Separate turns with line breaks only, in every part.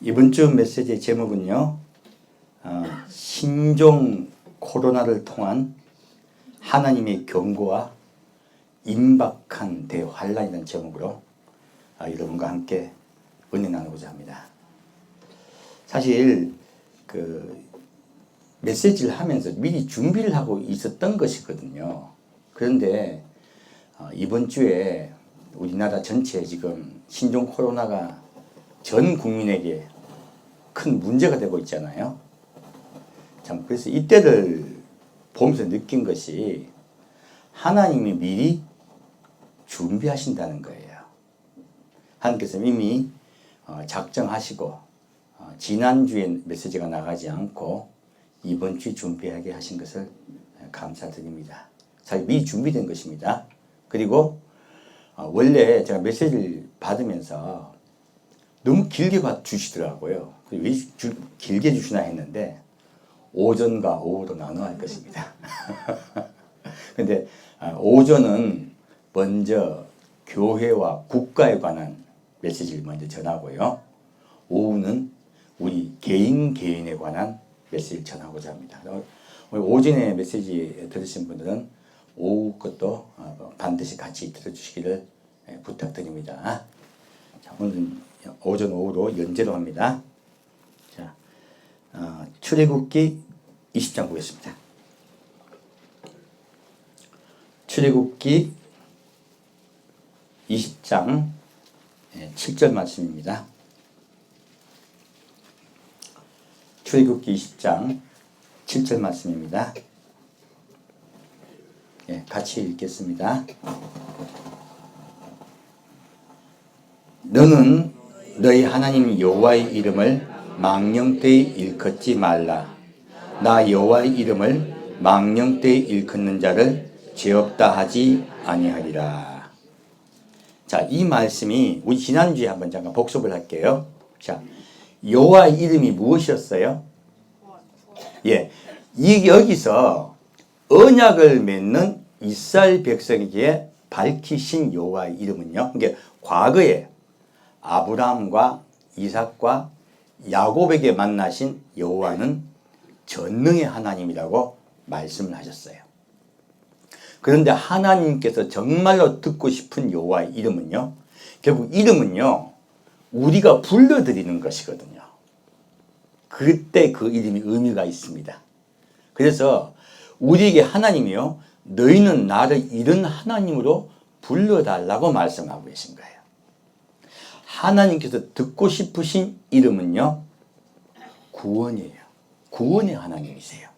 이번 주 메시지의 제목은요, 신종 코로나를 통한 하나님의 경고와 임박한 대환란이라는 제목으로 여러분과 함께 은혜 나누고자 합니다. 사실 그 메시지를 하면서 미리 준비를 하고 있었던 것이거든요. 그런데 이번 주에 우리나라 전체에 지금 신종 코로나가 전 국민에게 큰 문제가 되고 있잖아요. 참 그래서 이때를 보면서 느낀 것이 하나님이 미리 준비하신다는 거예요. 하나님께서 이미 작정하시고 지난주에 메시지가 나가지 않고 이번 주에 준비하게 하신 것을 감사드립니다. 사실 미리 준비된 것입니다. 그리고 원래 제가 메시지를 받으면서 너무 길게 주시더라고요. 왜 길게 주시나 했는데 오전과 오후로 나눠 할 것입니다. 근데 오전은 먼저 교회와 국가에 관한 메시지를 먼저 전하고요. 오후는 우리 개인에 관한 메시지를 전하고자 합니다. 오전에 메시지 들으신 분들은 오후 것도 반드시 같이 들어주시기를 부탁드립니다. 자, 오늘은 오전 오후로 연재로 합니다. 자, 출애굽기 20장 보겠습니다. 출애굽기 20장 7절 말씀입니다. 출애굽기 20장 7절 말씀입니다. 같이 읽겠습니다. 너는 너희 하나님 여호와의 이름을 망령되이 일컫지 말라. 나 여호와의 이름을 망령되이 일컫는 자를 죄 없다 하지 아니하리라. 자, 이 말씀이 우리 지난주에 한번 잠깐 복습을 할게요. 자, 여호와의 이름이 무엇이었어요? 여기서 언약을 맺는 이스라엘 백성에게 밝히신 여호와의 이름은요. 그러니까 과거에 아브라함과 이삭과 야곱에게 만나신 여호와는 전능의 하나님이라고 말씀을 하셨어요. 그런데 하나님께서 정말로 듣고 싶은 여호와의 이름은요. 결국 이름은요. 우리가 불러드리는 것이거든요. 그때 그 이름이 의미가 있습니다. 그래서 우리에게 하나님이요. 너희는 나를 이런 하나님으로 불러달라고 말씀하고 계신 거예요. 하나님께서 듣고 싶으신 이름은요. 구원이에요. 구원의 하나님이세요.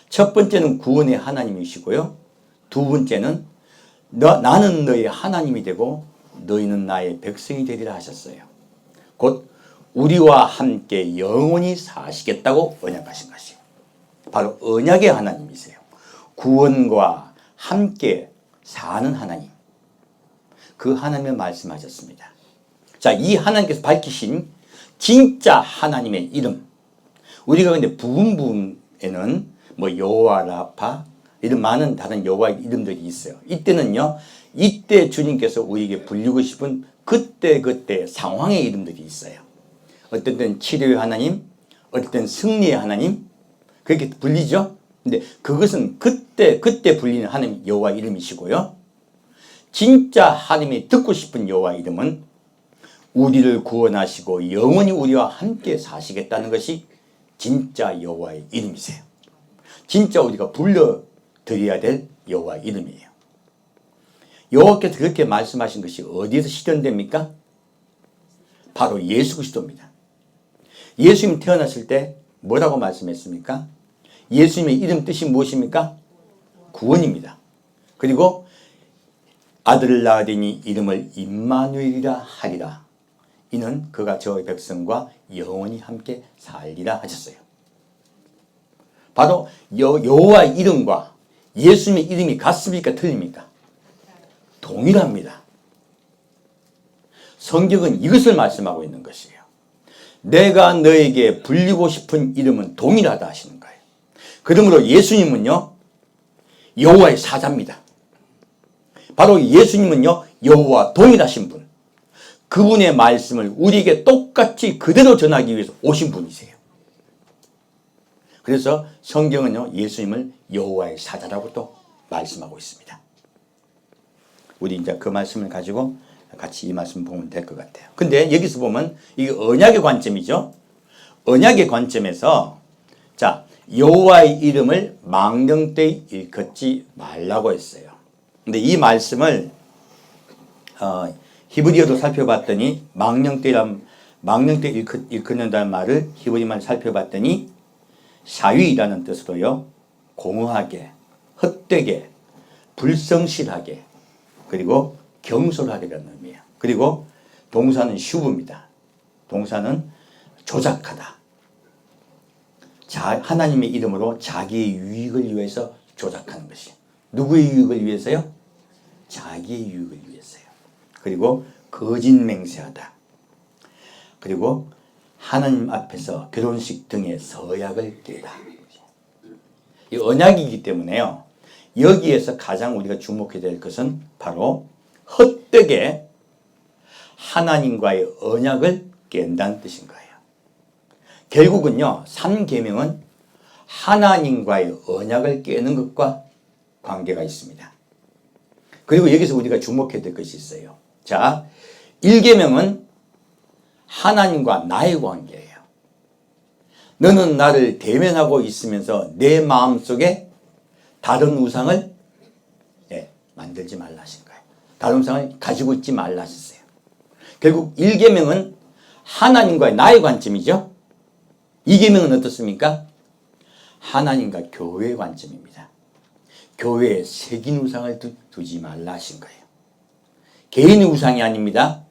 첫 번째는 구원의 하나님이시고요. 두 번째는 나는 너의 하나님이 되고 너희는 나의 백성이 되리라 하셨어요. 곧 우리와 함께 영원히 사시겠다고 언약하신 것이에요. 바로 언약의 하나님이세요. 구원과 함께 사는 하나님. 그 하나님을 말씀하셨습니다. 자, 이 하나님께서 밝히신 진짜 하나님의 이름. 우리가 근데 부분에는 뭐 여호와 라파 이런 많은 다른 여호와의 이름들이 있어요. 이때는요. 이때 주님께서 우리에게 불리고 싶은 그때 상황의 이름들이 있어요. 어떤 때는 치료의 하나님, 어떤 때는 승리의 하나님 그렇게 불리죠. 근데 그것은 그때 불리는 하나님 여호와 이름이시고요. 진짜 하나님이 듣고 싶은 여호와 이름은 우리를 구원하시고 영원히 우리와 함께 사시겠다는 것이 진짜 여호와의 이름이세요. 진짜 우리가 불러드려야 될 여호와 이름이에요. 여호와께서 그렇게 말씀하신 것이 어디에서 실현됩니까? 바로 예수 그리스도입니다. 예수님 태어났을 때 뭐라고 말씀했습니까? 예수님의 이름 뜻이 무엇입니까? 구원입니다. 그리고 아들을 낳으리니 이름을 임마누엘이라 하리라. 이는 그가 저의 백성과 영원히 함께 살리라 하셨어요. 바로 여호와의 이름과 예수님의 이름이 같습니까? 틀립니까? 동일합니다. 성경은 이것을 말씀하고 있는 것이에요. 내가 너에게 불리고 싶은 이름은 동일하다 하시는 거예요. 그러므로 예수님은요. 여호와의 사자입니다. 바로 예수님은요. 여호와 동일하신 분. 그분의 말씀을 우리에게 똑같이 그대로 전하기 위해서 오신 분이세요. 그래서 성경은요, 예수님을 여호와의 사자라고 또 말씀하고 있습니다. 우리 이제 그 말씀을 가지고 같이 이 말씀 보면 될 것 같아요. 근데 여기서 보면 이게 언약의 관점이죠. 언약의 관점에서 자, 여호와의 이름을 망령되이 일컫지 말라고 했어요. 근데 이 말씀을 히브리어도 살펴봤더니 망령되이 일컫는다는 말을 히브리만 살펴봤더니 사위이라는 뜻으로요, 공허하게, 헛되게, 불성실하게, 그리고 경솔하게라는 의미예요. 그리고 동사는 슈브입니다. 동사는 조작하다. 하나님의 이름으로 자기의 유익을 위해서 조작하는 것이에요. 누구의 유익을 위해서요? 자기의 유익을 위해서요. 그리고 거짓 맹세하다. 그리고 하나님 앞에서 결혼식 등의 서약을 떼다. 이 언약이기 때문에요, 여기에서 가장 우리가 주목해야 될 것은 바로 헛되게 하나님과의 언약을 깬다는 뜻인 거예요. 결국은요, 3계명은 하나님과의 언약을 깨는 것과 관계가 있습니다. 그리고 여기서 우리가 주목해야 될 것이 있어요. 자, 1계명은 하나님과 나의 관계예요. 너는 나를 대면하고 있으면서 내 마음속에 다른 우상을 만들지 말라 하신 거예요. 다른 우상을 가지고 있지 말라 하셨어요. 결국 1계명은 하나님과의 나의 관점이죠. 2계명은 어떻습니까? 하나님과 교회의 관점입니다. 교회에 새긴 우상을 두지 말라 하신 거예요. 개인의 우상이 아닙니다.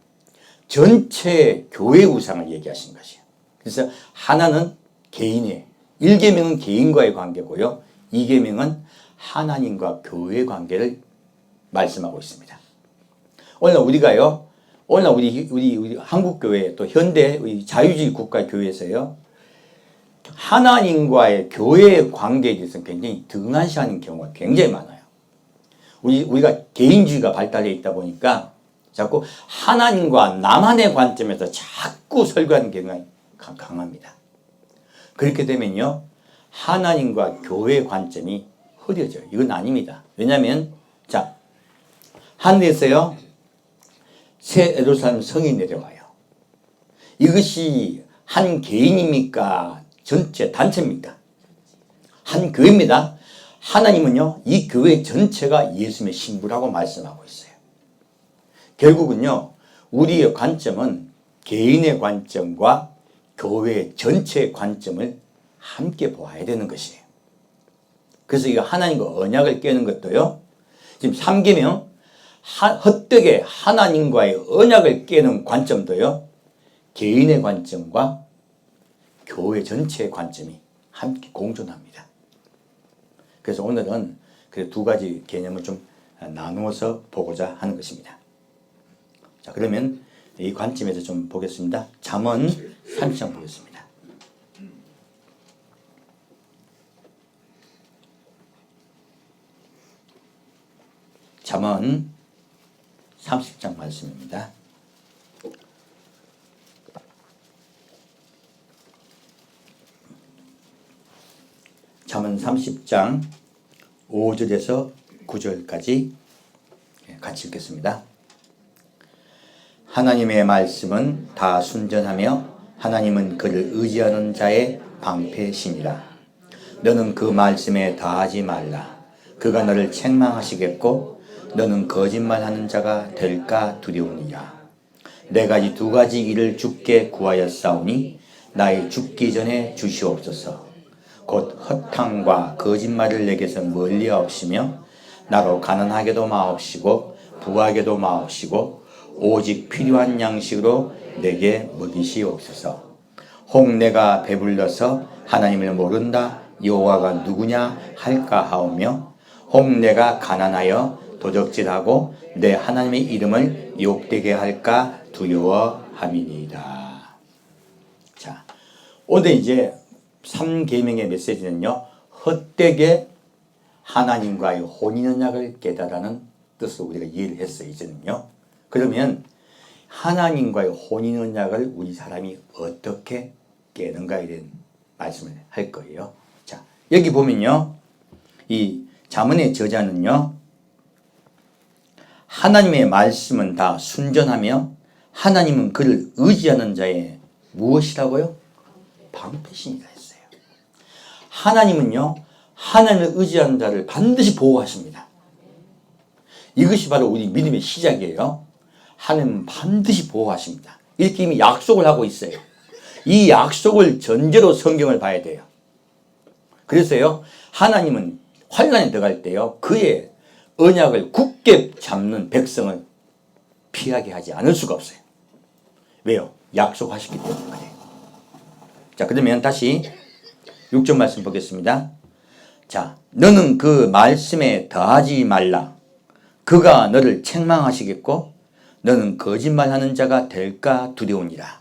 전체 교회의 우상을 얘기하신 것이에요. 그래서 하나는 개인의, 1계명은 개인과의 관계고요, 2계명은 하나님과 교회의 관계를 말씀하고 있습니다. 오늘 우리가요, 오늘 우리 한국교회 또 현대 우리 자유주의 국가 교회에서요, 하나님과의 교회의 관계에 대해서 굉장히 등한시하는 경우가 굉장히 많아요. 우리가 개인주의가 발달해 있다 보니까 자꾸 하나님과 나만의 관점에서 자꾸 설교하는 경우가 강합니다. 그렇게 되면요, 하나님과 교회의 관점이 흐려져요. 이건 아닙니다. 왜냐하면 자, 하늘에서요, 새 예루살렘 성이 내려와요. 이것이 한 개인입니까? 전체 단체입니까? 한 교회입니다. 하나님은요, 이 교회 전체가 예수님의 신부라고 말씀하고 있어요. 결국은요, 우리의 관점은 개인의 관점과 교회 전체의 관점을 함께 보아야 되는 것이에요. 그래서 이거 하나님과 언약을 깨는 것도요, 지금 3계명 헛되게 하나님과의 언약을 깨는 관점도요, 개인의 관점과 교회 전체의 관점이 함께 공존합니다. 그래서 오늘은 그 두 가지 개념을 좀 나누어서 보고자 하는 것입니다. 자, 그러면 이 관점에서 좀 보겠습니다. 잠언 30장 보겠습니다. 잠언 30장 말씀입니다. 잠언 30장 5절에서 9절까지 같이 읽겠습니다. 하나님의 말씀은 다 순전하며 하나님은 그를 의지하는 자의 방패시니라. 너는 그 말씀에 다하지 말라. 그가 너를 책망하시겠고 너는 거짓말하는 자가 될까 두려우니라. 내가 이 두 가지 일을 주께 구하였사오니 나의 죽기 전에 주시옵소서. 곧 허탕과 거짓말을 내게서 멀리하옵시며 나로 가난하게도 마옵시고 부하게도 마옵시고 오직 필요한 양식으로 내게 먹이시옵소서. 혹 내가 배불러서 하나님을 모른다 여호와가 누구냐 할까 하오며 혹 내가 가난하여 도적질하고 내 하나님의 이름을 욕되게 할까 두려워함이니이다. 자, 오늘 이제 3계명의 메시지는요, 헛되게 하나님과의 혼인 언약을 깨달라는 뜻으로 우리가 이해를 했어요. 이제는요. 그러면 하나님과의 혼인 언약을 우리 사람이 어떻게 깨는가에 대한 말씀을 할 거예요. 자, 여기 보면요. 이 잠언의 저자는요. 하나님의 말씀은 다 순전하며 하나님은 그를 의지하는 자의 무엇이라고요? 방패신이라 했어요. 하나님은요. 하나님을 의지하는 자를 반드시 보호하십니다. 이것이 바로 우리 믿음의 시작이에요. 하나님은 반드시 보호하십니다. 이렇게 이미 약속을 하고 있어요. 이 약속을 전제로 성경을 봐야 돼요. 그래서요. 하나님은 환난에 들어갈 때요. 그의 언약을 굳게 잡는 백성을 피하게 하지 않을 수가 없어요. 왜요? 약속하셨기 때문에 그래요. 자, 그러면 다시 6절 말씀 보겠습니다. 자, 너는 그 말씀에 더하지 말라. 그가 너를 책망하시겠고 너는 거짓말하는 자가 될까 두려우니라.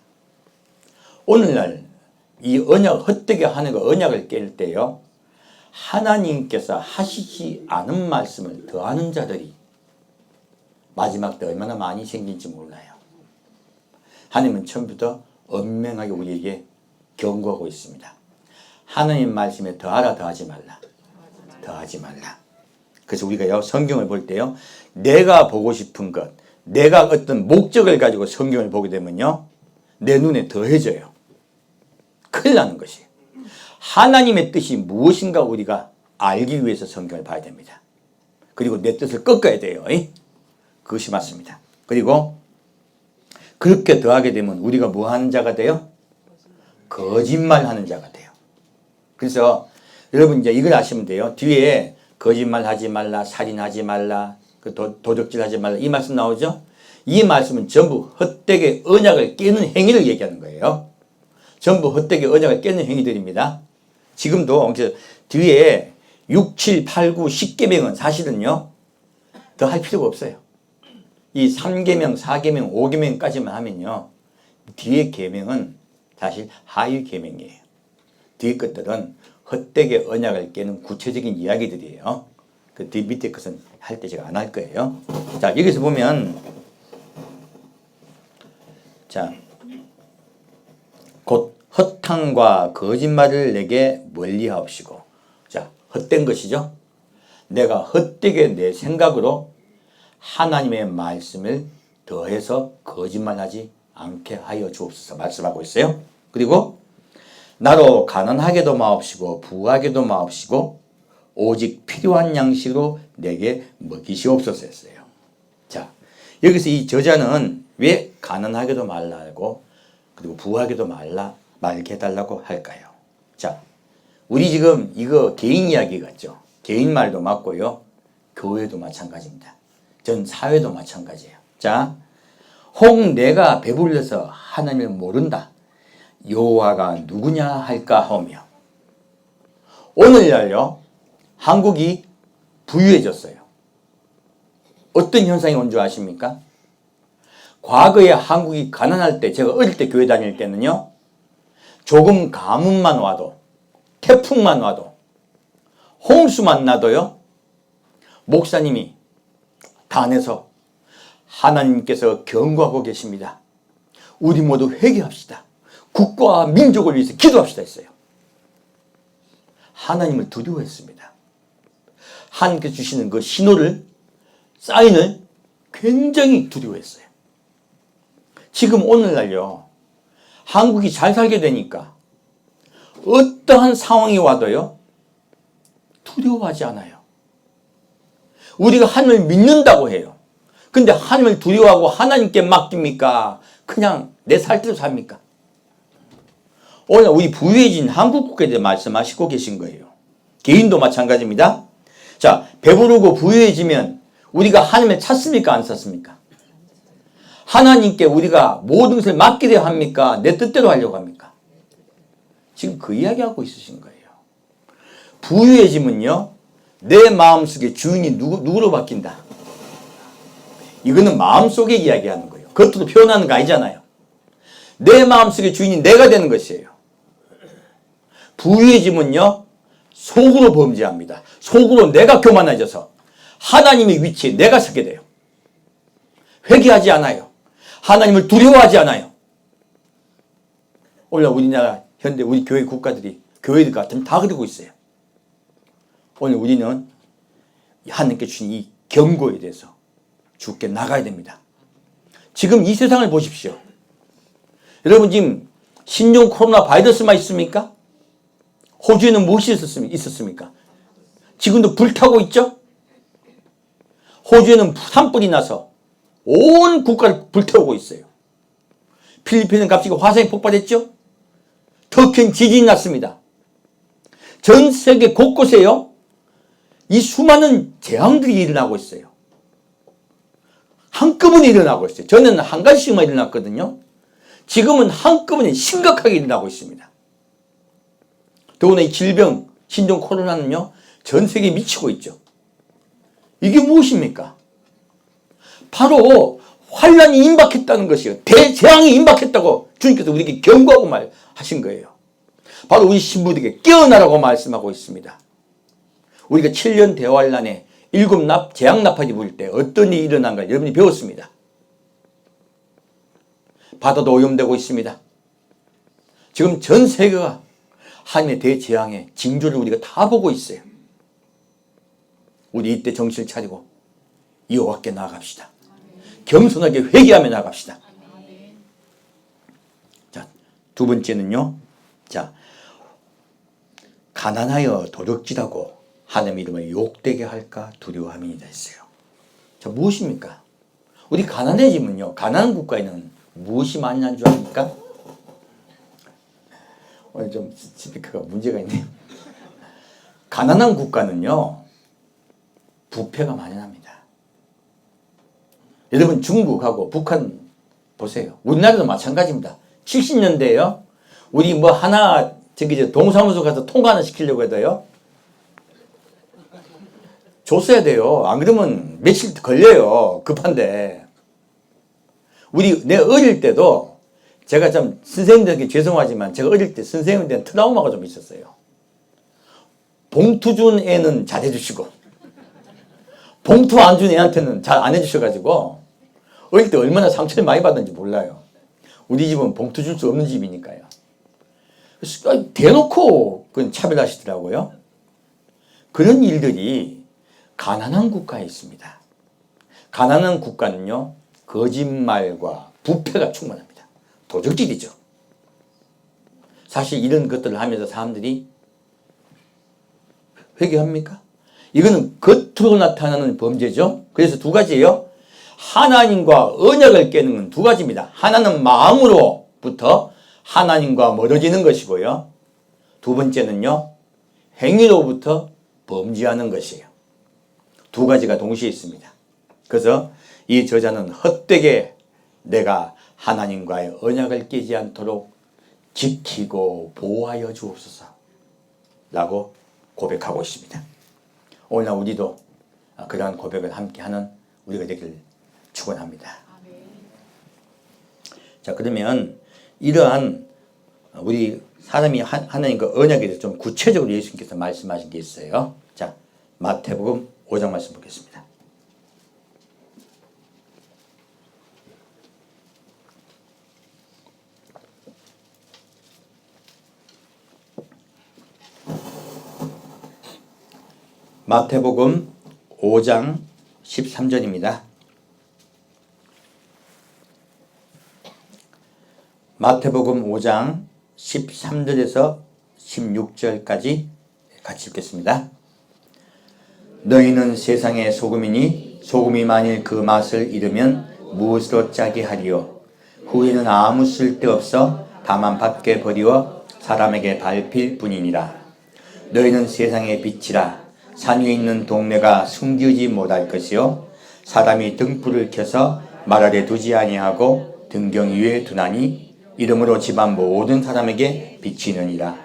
오늘날 이 언약 헛되게 하는 거 언약을 깰 때요. 하나님께서 하시지 않은 말씀을 더하는 자들이 마지막 때 얼마나 많이 생길지 몰라요. 하나님은 처음부터 엄명하게 우리에게 경고하고 있습니다. 하나님 말씀에 더하라 더하지 말라. 더하지 말라. 그래서 우리가요 성경을 볼 때요 내가 보고 싶은 것, 내가 어떤 목적을 가지고 성경을 보게 되면요 내 눈에 더해져요. 큰일 나는 것이에요. 하나님의 뜻이 무엇인가 우리가 알기 위해서 성경을 봐야 됩니다. 그리고 내 뜻을 꺾어야 돼요. 그것이 맞습니다. 그리고 그렇게 더하게 되면 우리가 뭐 하는 자가 돼요? 거짓말하는 자가 돼요. 그래서 여러분 이제 이걸 아시면 돼요. 뒤에 거짓말하지 말라, 살인하지 말라, 도적질하지 말라 이 말씀 나오죠? 이 말씀은 전부 헛되게 언약을 깨는 행위를 얘기하는 거예요. 전부 헛되게 언약을 깨는 행위들입니다. 지금도 뒤에 6, 7, 8, 9, 10계명은 사실은요 더 할 필요가 없어요. 이 3계명, 4계명, 5계명까지만 하면요 뒤에 계명은 사실 하위 계명이에요. 뒤에 것들은 헛되게 언약을 깨는 구체적인 이야기들이에요. 그 뒤 밑에 것은 할 때 제가 안 할 거예요. 자, 여기서 보면 자, 곧 허탕과 거짓말을 내게 멀리하옵시고. 자, 헛된 것이죠. 내가 헛되게 내 생각으로 하나님의 말씀을 더해서 거짓말하지 않게 하여 주옵소서 말씀하고 있어요. 그리고 나로 가난하게도 마옵시고 부하게도 마옵시고 오직 필요한 양식으로 내게 먹이시옵소서 했어요. 자, 여기서 이 저자는 왜 가난하게도 말라고 그리고 부하게도 말게 해달라고 할까요? 자, 우리 지금 이거 개인 이야기 같죠? 개인 말도 맞고요. 교회도 마찬가지입니다. 전 사회도 마찬가지예요. 자, 혹 내가 배불러서 하나님을 모른다. 여호와가 누구냐 할까 하며 오늘날요 한국이 부유해졌어요. 어떤 현상이 온 줄 아십니까? 과거에 한국이 가난할 때 제가 어릴 때 교회 다닐 때는요 조금 가뭄만 와도 태풍만 와도 홍수만 나도요 목사님이 단에서 하나님께서 경고하고 계십니다. 우리 모두 회개합시다. 국가와 민족을 위해서 기도합시다 했어요. 하나님을 두려워했습니다. 하나님께서 주시는 그 신호를 사인을 굉장히 두려워했어요. 지금 오늘날요 한국이 잘 살게 되니까 어떠한 상황이 와도요 두려워하지 않아요. 우리가 하나님을 믿는다고 해요. 근데 하나님을 두려워하고 하나님께 맡깁니까? 그냥 내 살대로 삽니까? 오늘 우리 부유해진 한국 국가에 대해 말씀하시고 계신 거예요. 개인도 마찬가지입니다. 자, 배부르고 부유해지면 우리가 하나님을 찾습니까? 안 찾습니까? 하나님께 우리가 모든 것을 맡기려 합니까? 내 뜻대로 하려고 합니까? 지금 그 이야기하고 있으신 거예요. 부유해지면요 내 마음속에 주인이 누구로 바뀐다. 이거는 마음속에 이야기하는 거예요. 겉으로 표현하는 거 아니잖아요. 내 마음속에 주인이 내가 되는 것이에요. 부유해지면요 속으로 범죄합니다. 속으로 내가 교만해져서 하나님의 위치에 내가 서게 돼요. 회개하지 않아요.
하나님을 두려워하지 않아요. 오늘 우리나라 현대 우리 교회 국가들이 교회들 같으면 다 그러고 있어요. 오늘 우리는 하나님께 주신 이 경고에 대해서 주께 나가야 됩니다. 지금 이 세상을 보십시오. 여러분 지금 신종 코로나 바이러스만 있습니까? 호주에는 무엇이 있었습니까? 지금도 불타고 있죠? 호주에는 산불이 나서 온 국가를 불태우고 있어요. 필리핀은 갑자기 화산이 폭발했죠? 더 큰 지진이 났습니다. 전 세계 곳곳에요. 이 수많은 재앙들이 일어나고 있어요. 한꺼번에 일어나고 있어요. 전에는 한 가지씩만 일어났거든요. 지금은 한꺼번에 심각하게 일어나고 있습니다. 더구나 이 질병, 신종 코로나는요, 전 세계에 미치고 있죠. 이게 무엇입니까? 바로 환란이 임박했다는 것이요. 대재앙이 임박했다고 주님께서 우리에게 경고하고 말하신 거예요. 바로 우리 신부들에게 깨어나라고 말씀하고 있습니다. 우리가 7년 대환란에 7 재앙나팔이 불 때 어떤 일이 일어난가 여러분이 배웠습니다. 바다도 오염되고 있습니다. 지금 전 세계가 하나님의 대재앙의 징조를 우리가 다 보고 있어요. 우리 이때 정신을 차리고 여호와께 나아갑시다. 겸손하게 회개하며 나갑시다. 자, 두 번째는요. 자, 가난하여 도둑질하고 하나님의 이름을 욕되게 할까 두려워함이니라 했어요. 자, 무엇입니까? 우리 가난해지면요. 가난한 국가에는 무엇이 많이 난 줄 압니까? 오늘 좀 스피커가 문제가 있네요. 가난한 국가는요. 부패가 많이 납니다. 여러분 중국하고 북한 보세요. 우리나라도 마찬가지입니다. 70년대에요. 우리 뭐 하나 저기 동사무소 가서 통과 하나 시키려고 해도요. 줬어야 돼요. 안 그러면 며칠 걸려요. 급한데. 내 어릴 때도 제가 좀 선생님들에게 죄송하지만 제가 어릴 때 선생님에 대한 트라우마가 좀 있었어요. 봉투 준 애는 잘해주시고 봉투 안 준 애한테는 잘 안 해주셔가지고 어릴 때 얼마나 상처를 많이 받았는지 몰라요. 우리 집은 봉투 줄 수 없는 집이니까요. 대놓고 그건 차별하시더라고요. 그런 일들이 가난한 국가에 있습니다. 가난한 국가는요. 거짓말과 부패가 충만합니다. 도적질이죠. 사실 이런 것들을 하면서 사람들이 회개합니까? 이거는 겉으로 나타나는 범죄죠. 그래서 두 가지예요. 하나님과 언약을 깨는 건 두 가지입니다. 하나는 마음으로부터 하나님과 멀어지는 것이고요. 두 번째는요. 행위로부터 범죄하는 것이에요. 두 가지가 동시에 있습니다. 그래서 이 저자는 헛되게 내가 하나님과의 언약을 깨지 않도록 지키고 보호하여 주옵소서 라고 고백하고 있습니다. 오늘날 우리도 그러한 고백을 함께하는 우리가 되기를 축원합니다. 자, 그러면 이러한 우리 사람이 하나님과 언약에 대해서 좀 구체적으로 예수님께서 말씀하신 게 있어요. 자, 마태복음 5장 말씀 보겠습니다. 마태복음 5장 13절입니다. 마태복음 5장 13절에서 16절까지 같이 읽겠습니다. 너희는 세상의 소금이니 소금이 만일 그 맛을 잃으면 무엇으로 짜게 하리요? 후에는 아무 쓸데없어 다만 밖에 버리워 사람에게 밟힐 뿐이니라. 너희는 세상의 빛이라. 산 위에 있는 동네가 숨기지 못할 것이요 사람이 등불을 켜서 말 아래 두지 아니하고 등경 위에 두나니 이름으로 집안 모든 사람에게 비치느니라.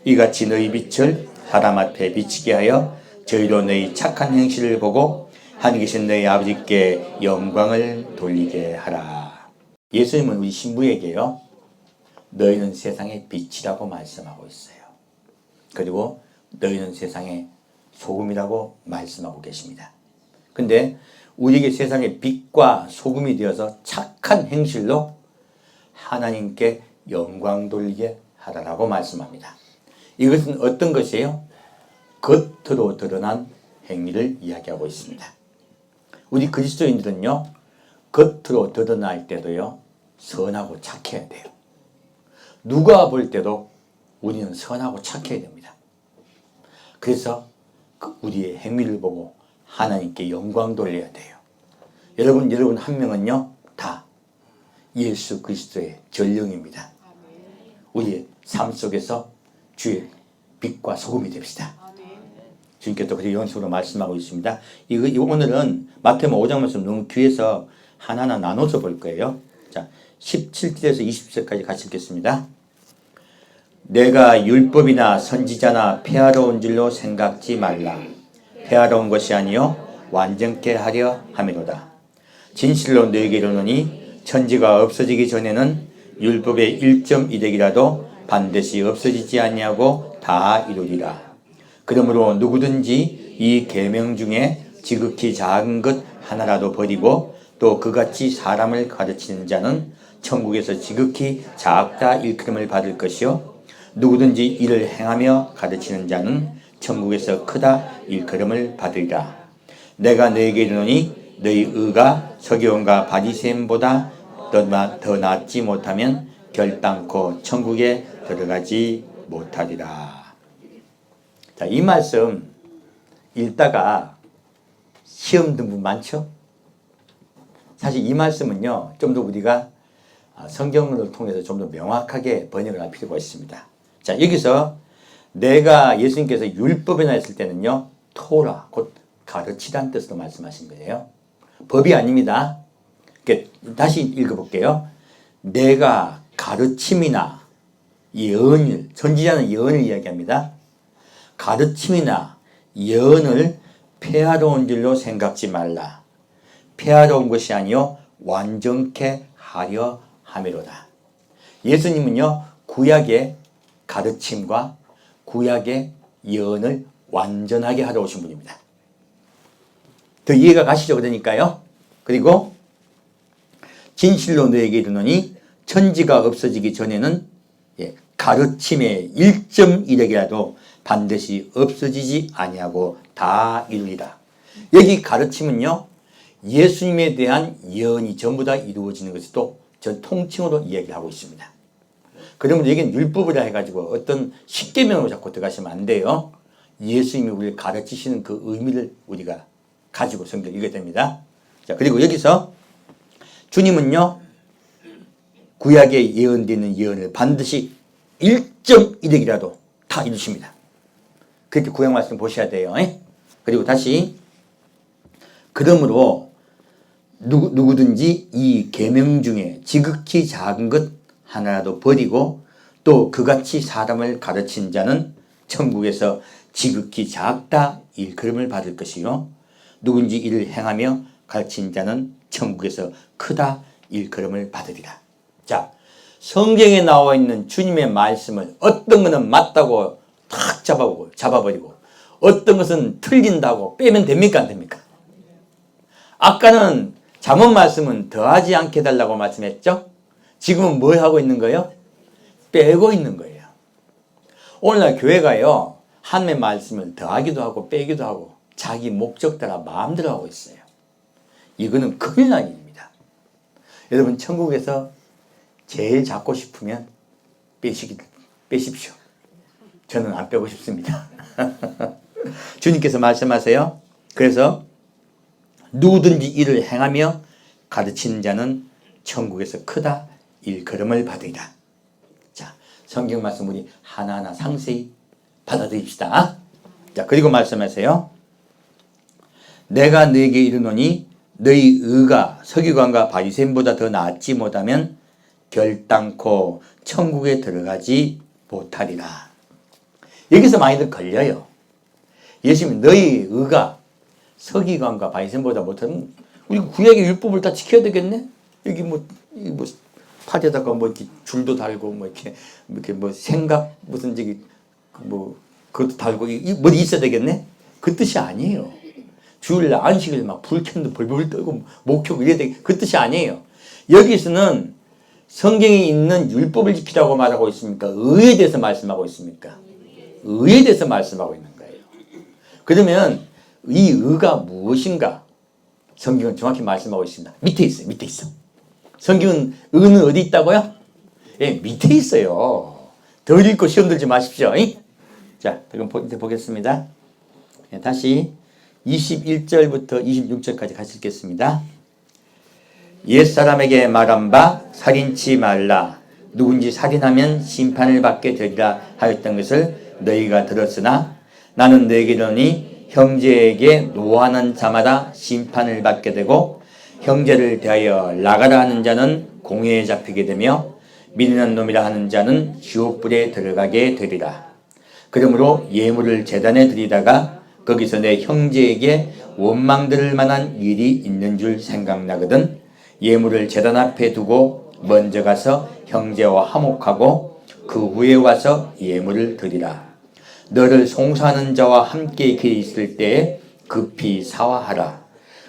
이같이 너희 빛을 사람 앞에 비치게 하여 저희로 너희 착한 행실을 보고 하늘에 계신 너희 아버지께 영광을 돌리게 하라. 예수님은 우리 신부에게요 너희는 세상의 빛이라고 말씀하고 있어요. 그리고 너희는 세상의 소금이라고 말씀하고 계십니다. 근데 우리에게 세상의 빛과 소금이 되어서 착한 행실로 하나님께 영광 돌리게 하라고 말씀합니다. 이것은 어떤 것이에요? 겉으로 드러난 행위를 이야기하고 있습니다. 우리 그리스도인들은요, 겉으로 드러날 때도요, 선하고 착해야 돼요. 누가 볼 때도 우리는 선하고 착해야 됩니다. 그래서 우리의 행위를 보고 하나님께 영광 돌려야 돼요. 여러분 한 명은요, 다 예수 그리스도의 전령입니다. 우리의 삶 속에서 주의 빛과 소금이 됩시다. 주님께서 그렇게 연속으로 말씀하고 있습니다. 오늘은 마태복음 5장 말씀 너무 귀해서 하나하나 나눠서 볼 거예요. 자, 17절에서 20절까지 같이 읽겠습니다. 내가 율법이나 선지자나 폐하러 온 줄로 생각지 말라. 폐하러 온 것이 아니요 완전케 하려 함이로다. 진실로 너에게 이르노니 천지가 없어지기 전에는 율법의 1.1획이라도 반드시 없어지지 아니하고 다 이루리라. 그러므로 누구든지 이 계명 중에 지극히 작은 것 하나라도 버리고 또 그같이 사람을 가르치는 자는 천국에서 지극히 작다 일컬음을 받을 것이요 누구든지 이를 행하며 가르치는 자는 천국에서 크다 일컬음을 받으리라. 내가 너에게 이르노니 너희 의가 서기관과 바리새인보다 더 낫지 못하면 결단코 천국에 들어가지 못하리라. 자, 이 말씀 읽다가 시험 든 분 많죠? 사실 이 말씀은요, 좀 더 우리가 성경을 통해서 좀 더 명확하게 번역을 할 필요가 있습니다. 자, 여기서 내가 예수님께서 율법이나 했을 때는요, 토라, 곧 가르치다는 뜻으로 말씀하신 거예요. 법이 아닙니다. 다시 읽어볼게요. 내가 가르침이나 예언을, 선지자는 예언을 이야기합니다. 가르침이나 예언을 폐하러 온 줄로 생각지 말라. 폐하러 온 것이 아니요 완전케 하려 함이로다. 예수님은요, 구약의 가르침과 구약의 예언을 완전하게 하러 오신 분입니다. 더 이해가 가시죠? 그러니까요. 그리고 진실로 너에게 이르노니 천지가 없어지기 전에는 가르침의 1.1획이라도 반드시 없어지지 아니하고 다 이루리라. 여기 가르침은요, 예수님에 대한 예언이 전부 다 이루어지는 것을 또 전 통칭으로 이야기하고 있습니다. 그러면 여기는 율법이라 해가지고 어떤 십계명으로 자꾸 들어가시면 안 돼요. 예수님이 우리를 가르치시는 그 의미를 우리가 가지고 성경을 읽어야 됩니다. 자, 그리고 여기서 주님은요, 구약에 예언되는 예언을 반드시 1.1획이라도 다 이루십니다. 그렇게 구약 말씀 보셔야 돼요. 그리고 다시 그러므로 누구든지 이 계명 중에 지극히 작은 것 하나라도 버리고 또 그같이 사람을 가르친 자는 천국에서 지극히 작다 일컬음을 받을 것이요 누군지 이를 행하며 가르친 자는 천국에서 크다 일컬음을 받으리라. 자, 성경에 나와 있는 주님의 말씀을 어떤 것은 맞다고 탁 잡아버리고 어떤 것은 틀린다고 빼면 됩니까? 안 됩니까? 아까는 잠언 말씀은 더하지 않게 해달라고 말씀했죠? 지금은 뭘 하고 있는 거예요? 빼고 있는 거예요. 오늘날 교회가요, 하나님의 말씀을 더하기도 하고 빼기도 하고 자기 목적 따라 마음대로 하고 있어요. 이거는 큰일 난 일입니다. 여러분, 천국에서 제일 잡고 싶으면 빼십시오. 저는 안 빼고 싶습니다. 주님께서 말씀하세요. 그래서 누구든지 이를 행하며 가르치는 자는 천국에서 크다 일컬음을 받으리라. 자, 성경 말씀 우리 하나하나 상세히 받아들입시다. 자, 그리고 말씀하세요. 내가 너에게 이르노니 너희 의가 서기관과 바리새인보다 더 낫지 못하면 결단코 천국에 들어가지 못하리라. 여기서 많이들 걸려요. 예수님이 너희 의가 서기관과 바리새인보다 못하면 우리 구약의 율법을 다 지켜야 되겠네? 여기 뭐 팔에다가 뭐 이렇게 줄도 달고 이렇게 생각 무슨 그것도 달고 뭐 있어야 되겠네? 그 뜻이 아니에요. 주일날 안식일 막 불켰는데 벌벌 떨고 목 켜고 이래야 돼. 그 뜻이 아니에요. 여기서는 성경에 있는 율법을 지키라고 말하고 있습니까? 의에 대해서 말씀하고 있습니까? 의에 대해서 말씀하고 있는 거예요. 그러면 이 의가 무엇인가? 성경은 정확히 말씀하고 있습니다. 밑에 있어요. 밑에 있어. 성경은 의는 어디 있다고요? 예, 밑에 있어요. 덜 읽고 시험 들지 마십시오. 자, 그럼 보겠습니다. 예, 다시 21절부터 26절까지 같이 읽겠습니다. 옛사람에게 말한 바 살인치 말라. 누군지 살인하면 심판을 받게 되리라 하였던 것을 너희가 들었으나 나는 너희에게 이르노니 형제에게 노하는 자마다 심판을 받게 되고 형제를 대하여 나가라 하는 자는 공회에 잡히게 되며 믿는 놈이라 하는 자는 지옥불에 들어가게 되리라. 그러므로 예물을 제단에 드리다가 거기서 내 형제에게 원망 들을 만한 일이 있는 줄 생각나거든 예물을 제단 앞에 두고 먼저 가서 형제와 화목하고 그 후에 와서 예물을 드리라. 너를 송사하는 자와 함께 길에 있을 때에 급히 사화하라.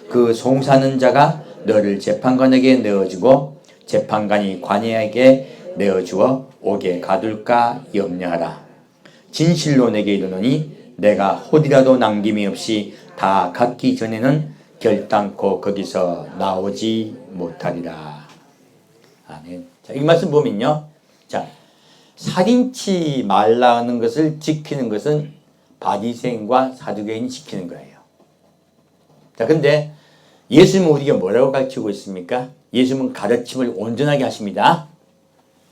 그 송사하는 자가 너를 재판관에게 내어주고 재판관이 관에게 내어주어 옥에 가둘까 염려하라. 진실로 내게 이르노니 내가 혹이라도 남김이 없이 다 갖기 전에는 결단코 거기서 나오지 못하리라. 아멘. 자, 이 말씀 보면요. 자, 살인치 말라는 것을 지키는 것은 바리새인과 사두개인이 지키는 거예요. 자, 근데 예수님은 우리가 뭐라고 가르치고 있습니까? 예수님은 가르침을 온전하게 하십니다.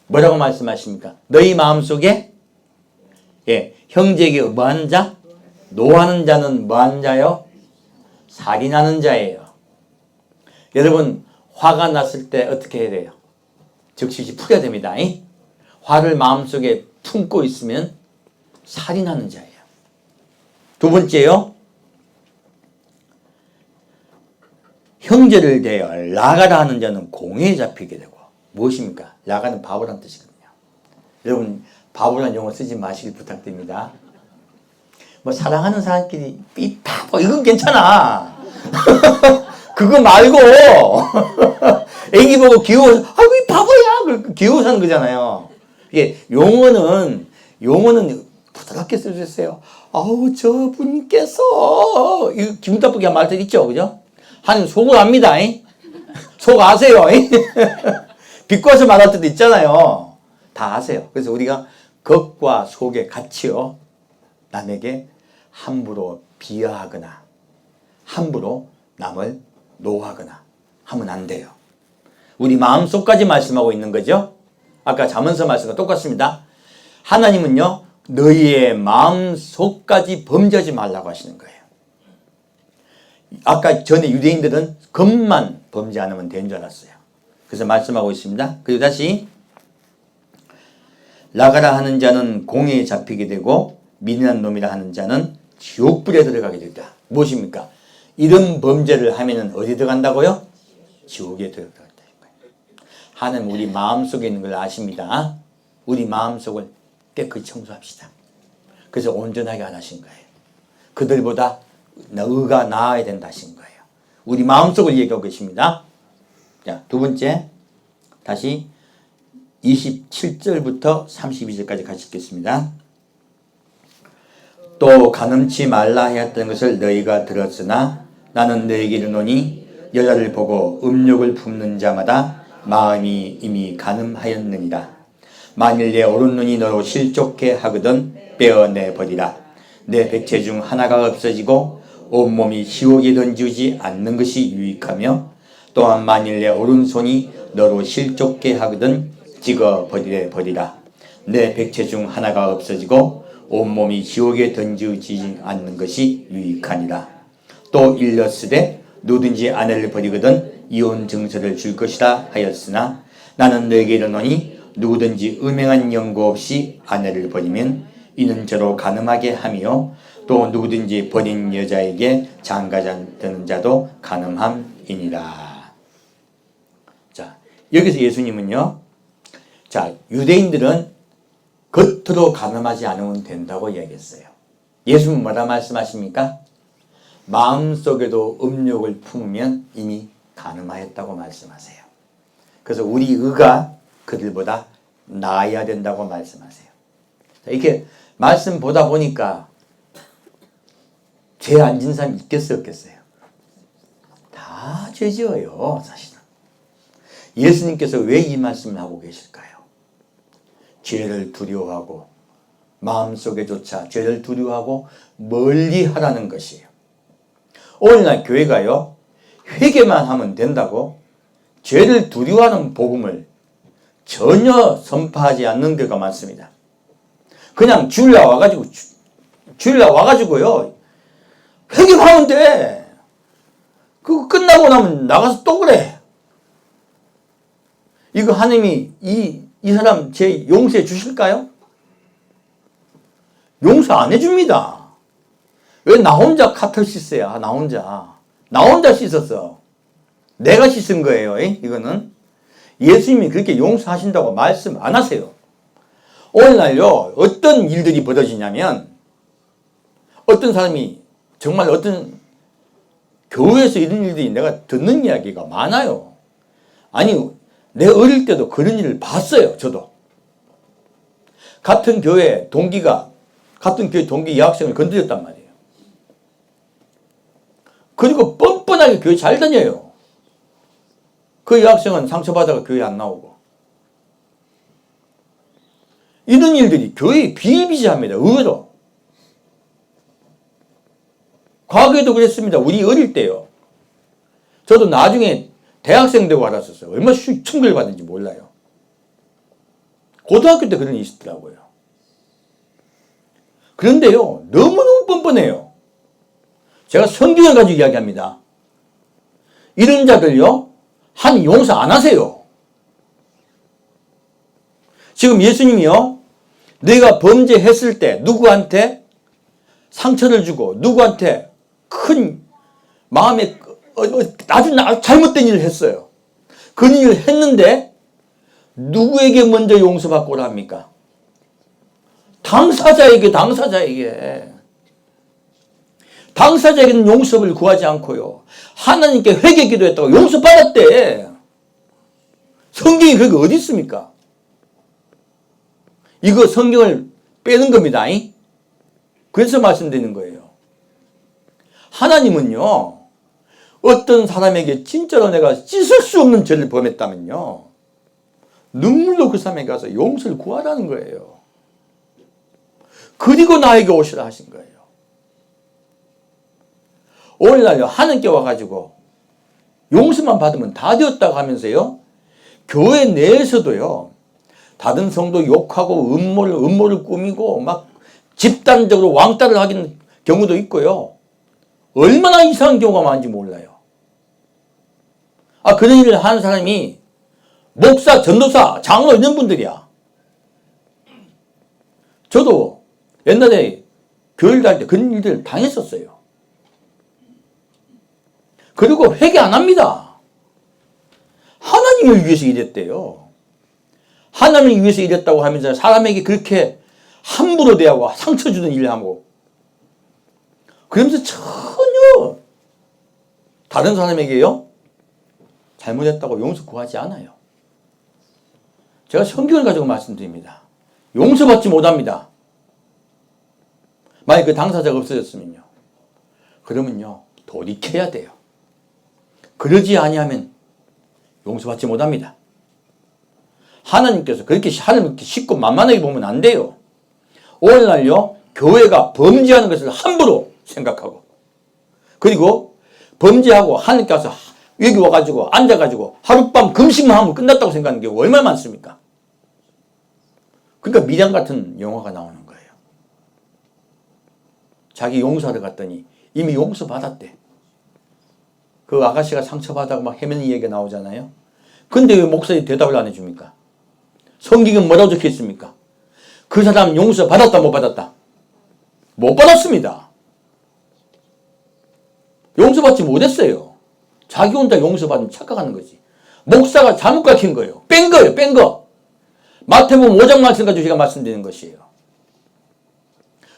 뭐라고 말씀하십니까? 너희 마음속에 형제에게 뭐하는 자? 노하는 자는 뭐하는 자요? 살인하는 자예요. 여러분 화가 났을 때 어떻게 해야 돼요? 즉시 풀어야 됩니다. 화를 마음속에 품고 있으면 살인하는 자예요. 두 번째요. 형제를 대하여 나가라 하는 자는 공회에 잡히게 되고 무엇입니까? 나가는 바보란 뜻이거든요. 여러분 바보란 용어 쓰지 마시길 부탁드립니다. 뭐 사랑하는 사람끼리 삐빠빠 이건 괜찮아. 그거 말고 애기 보고 귀여워서 아이고 이 바보야 귀여워서 하는 거잖아요. 이게 용어는 부드럽게 써주세요. 아우 저분께서 이 기분 나쁘게 한 말들 있죠, 그죠? 하나님 속을 압니다. 속 아세요. 비꼬아서 말할 때도 있잖아요. 다 아세요. 그래서 우리가 겉과 속에 같이요 남에게 함부로 비하하거나 함부로 남을 노하거나 하면 안 돼요. 우리 마음속까지 말씀하고 있는 거죠. 아까 잠언서 말씀과 똑같습니다. 하나님은요 너희의 마음속까지 범죄하지 말라고 하시는 거예요. 아까 전에 유대인들은 겉만 범죄 안 하면 되는 줄 알았어요. 그래서 말씀하고 있습니다. 그리고 다시 나가라 하는 자는 공회에 잡히게 되고 미련한 놈이라 하는 자는 지옥불에 들어가게 된다. 무엇입니까? 이런 범죄를 하면 어디 들어간다고요? 지옥에 들어간다는 거예요. 하나님 우리 마음속에 있는 걸 아십니다. 우리 마음속을 깨끗이 청소합시다. 그래서 온전하게 안 하신 거예요. 그들보다 의가 나아야 된다 하신 거예요. 우리 마음속을 얘기하고 계십니다. 자, 두 번째 다시 27절부터 32절까지 같이 읽겠습니다. 또 간음치 말라 하였던 것을 너희가 들었으나 나는 너희에게 이르노니 여자를 보고 음욕을 품는 자마다 마음이 이미 간음하였느니라. 만일 내 오른눈이 너로 실족해 하거든 빼어내 버리라. 내 백체 중 하나가 없어지고 온몸이 지옥에 던지지 않는 것이 유익하며 또한 만일 내 오른손이 너로 실족해 하거든 찍어 버리라. 내 백체 중 하나가 없어지고 온몸이 지옥에 던지지 않는 것이 유익하니라. 또 일렀으되 누든지 아내를 버리거든 이혼 증서를 줄 것이라 하였으나 나는 너에게 이르노니 누구든지 음행한 연고 없이 아내를 버리면 이는 저로 간음하게 하며 또 누구든지 버린 여자에게 장가되는 자도 간음함이니라. 자, 여기서 예수님은요, 자, 유대인들은 겉으로 간음하지 않으면 된다고 이야기했어요. 예수님은 뭐라 말씀하십니까? 마음속에도 음욕을 품으면 이미 간음하였다고 말씀하세요. 그래서 우리 의가 그들보다 나아야 된다고 말씀하세요. 이렇게 말씀 보다 보니까 죄 안 진 사람이 있겠어요, 없겠어요? 다 죄 지어요, 사실은. 예수님께서 왜 이 말씀을 하고 계실까요? 죄를 두려워하고 마음속에조차 죄를 두려워하고 멀리 하라는 것이에요. 오늘날 교회가요, 회개만 하면 된다고 죄를 두려워하는 복음을 전혀 선포하지 않는 교회가 많습니다. 그냥 주일날 와가지고요, 회개하면 돼. 그거 끝나고 나면 나가서 또 그래. 이거 하나님이 이 사람 죄 용서해 주실까요? 용서 안 해줍니다. 왜 나 혼자 카탈시스야, 나 혼자 씻었어. 내가 씻은 거예요, 이거는. 예수님이 그렇게 용서하신다고 말씀 안 하세요. 오늘날요, 어떤 일들이 벌어지냐면, 어떤 사람이, 정말 어떤 교회에서 이런 일들이 내가 듣는 이야기가 많아요. 아니, 내 어릴 때도 그런 일을 봤어요, 저도. 같은 교회 동기 여학생을 건드렸단 말이에요. 그리고 뻔뻔하게 교회 잘 다녀요. 그 여학생은 상처받아가 교회 안 나오고. 이런 일들이 교회에 비일비재합니다. 의외로. 과거에도 그랬습니다. 우리 어릴 때요. 저도 나중에 대학생 되고 알았었어요. 얼마나 충격을 받는지 몰라요. 고등학교 때 그런 일이 있었더라고요. 그런데요, 너무너무 뻔뻔해요. 제가 성경을 가지고 이야기합니다. 이런 자들요, 하나님 용서 안 하세요. 지금 예수님이요, 내가 범죄했을 때 누구한테 상처를 주고 누구한테 큰 마음에 아주 잘못된 일을 했어요. 그 일을 했는데 누구에게 먼저 용서받고 오라 합니까? 당사자에게는 용서를 구하지 않고요, 하나님께 회개 기도했다고 용서받았대. 성경이 그게 어디 있습니까? 이거 성경을 빼는 겁니다. 그래서 말씀드리는 거예요. 하나님은요, 어떤 사람에게 진짜로 내가 씻을 수 없는 죄를 범했다면요, 눈물로 그 사람에게 가서 용서를 구하라는 거예요. 그리고 나에게 오시라 하신 거예요. 오늘날요, 하나님께 와가지고 용서만 받으면 다 되었다고 하면서요, 교회 내에서도요, 다른 성도 욕하고 음모를 꾸미고 막 집단적으로 왕따를 하는 경우도 있고요. 얼마나 이상한 경우가 많은지 몰라요. 그런 일을 하는 사람이 목사, 전도사, 장로 이런 분들이야. 저도 옛날에 교회를 다닐 때 그런 일들을 당했었어요. 그리고 회개 안 합니다. 하나님을 위해서 일했대요. 하나님을 위해서 일했다고 하면서 사람에게 그렇게 함부로 대하고 상처 주는 일을 하고, 그러면서 전혀 다른 사람에게요, 잘못했다고 용서 구하지 않아요. 제가 성경을 가지고 말씀드립니다. 용서받지 못합니다. 만약 그 당사자가 없어졌으면요, 그러면요, 돌이켜야 돼요. 그러지 아니하면 용서받지 못합니다. 하나님께서 그렇게 하나님을 쉽고 만만하게 보면 안 돼요. 오늘날요, 교회가 범죄하는 것을 함부로 생각하고, 그리고 범죄하고 하나님께 와서 여기 와가지고 앉아가지고 하룻밤 금식만 하면 끝났다고 생각하는 경우가 얼마나 많습니까? 그러니까 미량 같은 영화가 나오는 거예요. 자기 용서하러 갔더니 이미 용서받았대. 그 아가씨가 상처받아서 막 헤매는 얘기가 나오잖아요. 근데 왜 목사님 대답을 안 해줍니까? 성경은 뭐라고 적혀 있습니까? 그 사람 용서 받았다, 못 받았다? 못 받았습니다. 용서받지 못했어요. 자기 혼자 용서받으면 착각하는 거지. 목사가 잘못 가르친 거예요. 뺀 거. 마태복음 5장 말씀 가지고 제가 말씀드리는 것이에요.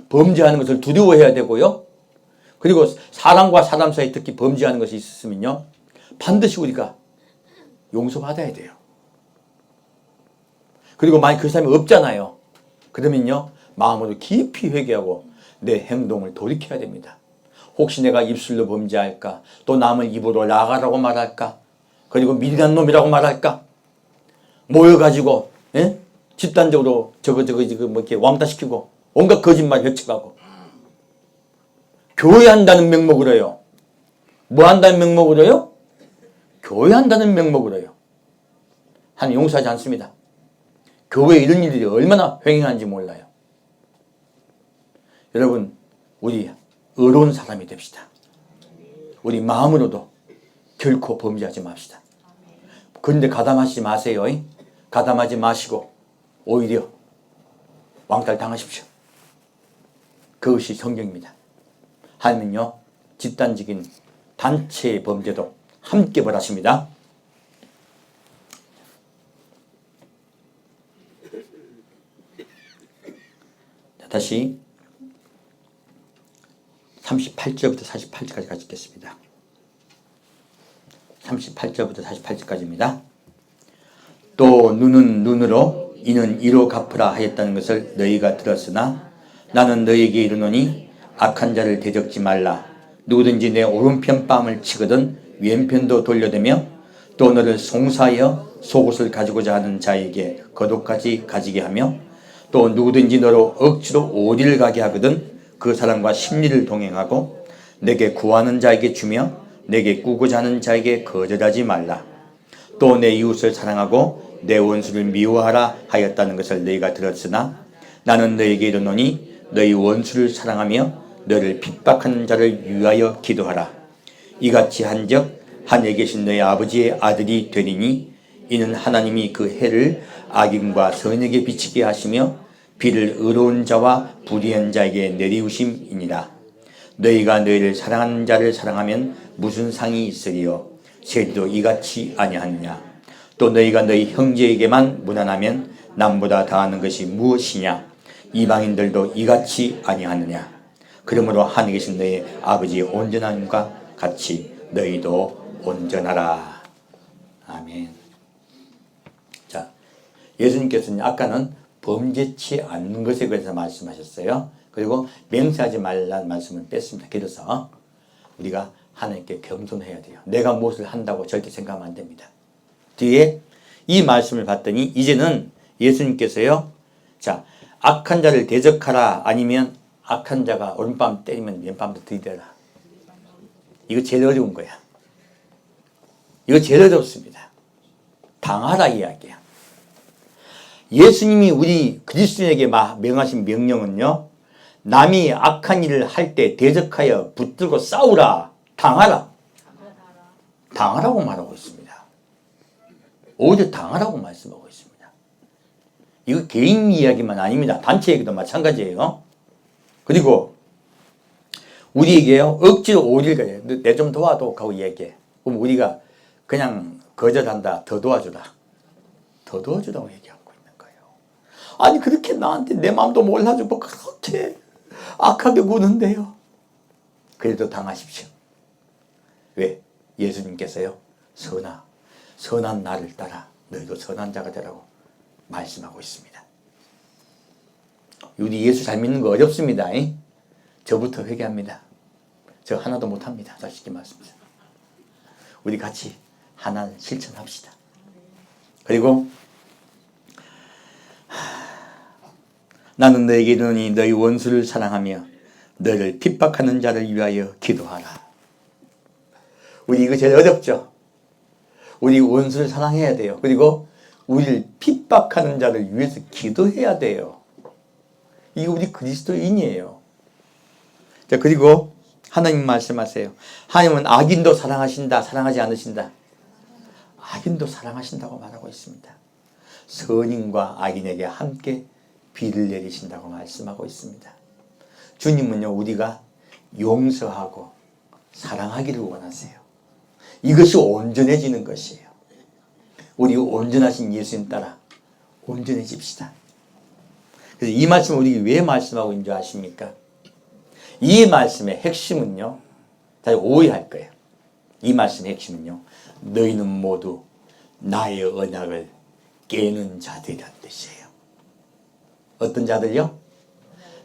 범죄하는 것을 두려워해야 되고요, 그리고 사람과 사람 사이 특히 범죄하는 것이 있었으면요, 반드시 우리가 용서받아야 돼요. 그리고 만약 그 사람이 없잖아요. 그러면요, 마음으로 깊이 회개하고 내 행동을 돌이켜야 됩니다. 혹시 내가 입술로 범죄할까? 또 남을 입으로 나가라고 말할까? 그리고 미련한 놈이라고 말할까? 모여가지고, 예? 집단적으로 저거 뭐 이렇게 왕따시키고 온갖 거짓말 펼쳐가고, 교회한다는 명목으로요. 뭐 한다는 명목으로요? 교회한다는 명목으로요. 하나님 용서하지 않습니다. 교회에 이런 일들이 얼마나 횡행하는지 몰라요. 여러분, 우리 의로운 사람이 됩시다. 우리 마음으로도 결코 범죄하지 맙시다. 그런데 가담하지 마세요. 가담하지 마시고 오히려 왕따를 당하십시오. 그것이 성경입니다. 하나님은요, 집단적인 단체의 범죄도 함께 벌하십니다. 다시 38절부터 48절까지 가겠습니다. 38절부터 48절까지입니다. 또 눈은 눈으로 이는 이로 갚으라 하였다는 것을 너희가 들었으나 나는 너희에게 이르노니 악한 자를 대적지 말라. 누구든지 내 오른편 뺨을 치거든 왼편도 돌려대며 또 너를 송사하여 속옷을 가지고자 하는 자에게 겉옷까지 가지게 하며 또 누구든지 너로 억지로 어디를 가게 하거든 그 사람과 심리를 동행하고 내게 구하는 자에게 주며 내게 꾸고자 하는 자에게 거절하지 말라. 또 내 이웃을 사랑하고 내 원수를 미워하라 하였다는 것을 너희가 들었으나 나는 너희에게 이르노니 너희 원수를 사랑하며 너를 핍박하는 자를 위하여 기도하라. 이같이 한즉 하늘에 계신 너희 아버지의 아들이 되리니 이는 하나님이 그 해를 악인과 선에게 비치게 하시며 비를 의로운 자와 불의한 자에게 내리우심이니라. 너희가 너희를 사랑하는 자를 사랑하면 무슨 상이 있으리요? 세리도 이같이 아니하느냐? 또 너희가 너희 형제에게만 무난하면 남보다 더하는 것이 무엇이냐? 이방인들도 이같이 아니하느냐? 그러므로 하늘에 계신 너희 아버지의 온전함과 같이 너희도 온전하라. 아멘. 자, 예수님께서는 아까는 범죄치 않는 것에 관해서 말씀하셨어요. 그리고 맹세하지 말라는 말씀을 뺐습니다. 그래서 우리가 하나님께 겸손해야 돼요. 내가 무엇을 한다고 절대 생각하면 안 됩니다. 뒤에 이 말씀을 봤더니 이제는 예수님께서요, 자, 악한 자를 대적하라, 아니면 악한 자가 오른밤 때리면 왼밤도 들이대라. 이거 제일 어려운 거야. 이거 제일 어렵습니다. 당하라 이야기야. 예수님이 우리 그리스도인에게 명하신 명령은요, 남이 악한 일을 할 때 대적하여 붙들고 싸우라, 당하라. 당하라고 말하고 있습니다. 오히려 당하라고 말씀하고 있습니다. 이거 개인 이야기만 아닙니다. 단체 얘기도 마찬가지예요. 그리고 우리에게요, 억지로 오리를 가요. 내 좀 도와도 하고 얘기해. 그럼 우리가 그냥 거절한다. 더 도와주라. 더 도와주라고 얘기하고 있는 거예요. 아니 그렇게 나한테 내 마음도 몰라주고 그렇게 악하게 구는데요. 그래도 당하십시오. 왜? 예수님께서요, 선한 나를 따라 너희도 선한 자가 되라고 말씀하고 있습니다. 우리 예수 잘 믿는 거 어렵습니다. 저부터 회개합니다. 저 하나도 못합니다. 솔직히 말씀드립니다. 우리 같이 하나를 실천합시다. 그리고 나는 너에게 이르노니 너희 원수를 사랑하며 너를 핍박하는 자를 위하여 기도하라. 우리 이거 제일 어렵죠. 우리 원수를 사랑해야 돼요. 그리고 우리를 핍박하는 자를 위해서 기도해야 돼요. 이거 우리 그리스도인이에요. 자, 그리고 하나님 말씀하세요. 하나님은 악인도 사랑하신다, 사랑하지 않으신다? 악인도 사랑하신다고 말하고 있습니다. 선인과 악인에게 함께 비를 내리신다고 말씀하고 있습니다. 주님은요, 우리가 용서하고 사랑하기를 원하세요. 이것이 온전해지는 것이에요. 우리 온전하신 예수님 따라 온전해집시다. 그래서 이 말씀을 우리에게 왜 말씀하고 있는 줄 아십니까? 이 말씀의 핵심은요, 다들 오해할 거예요. 이 말씀의 핵심은요, 너희는 모두 나의 언약을 깨는 자들이란 뜻이에요. 어떤 자들요?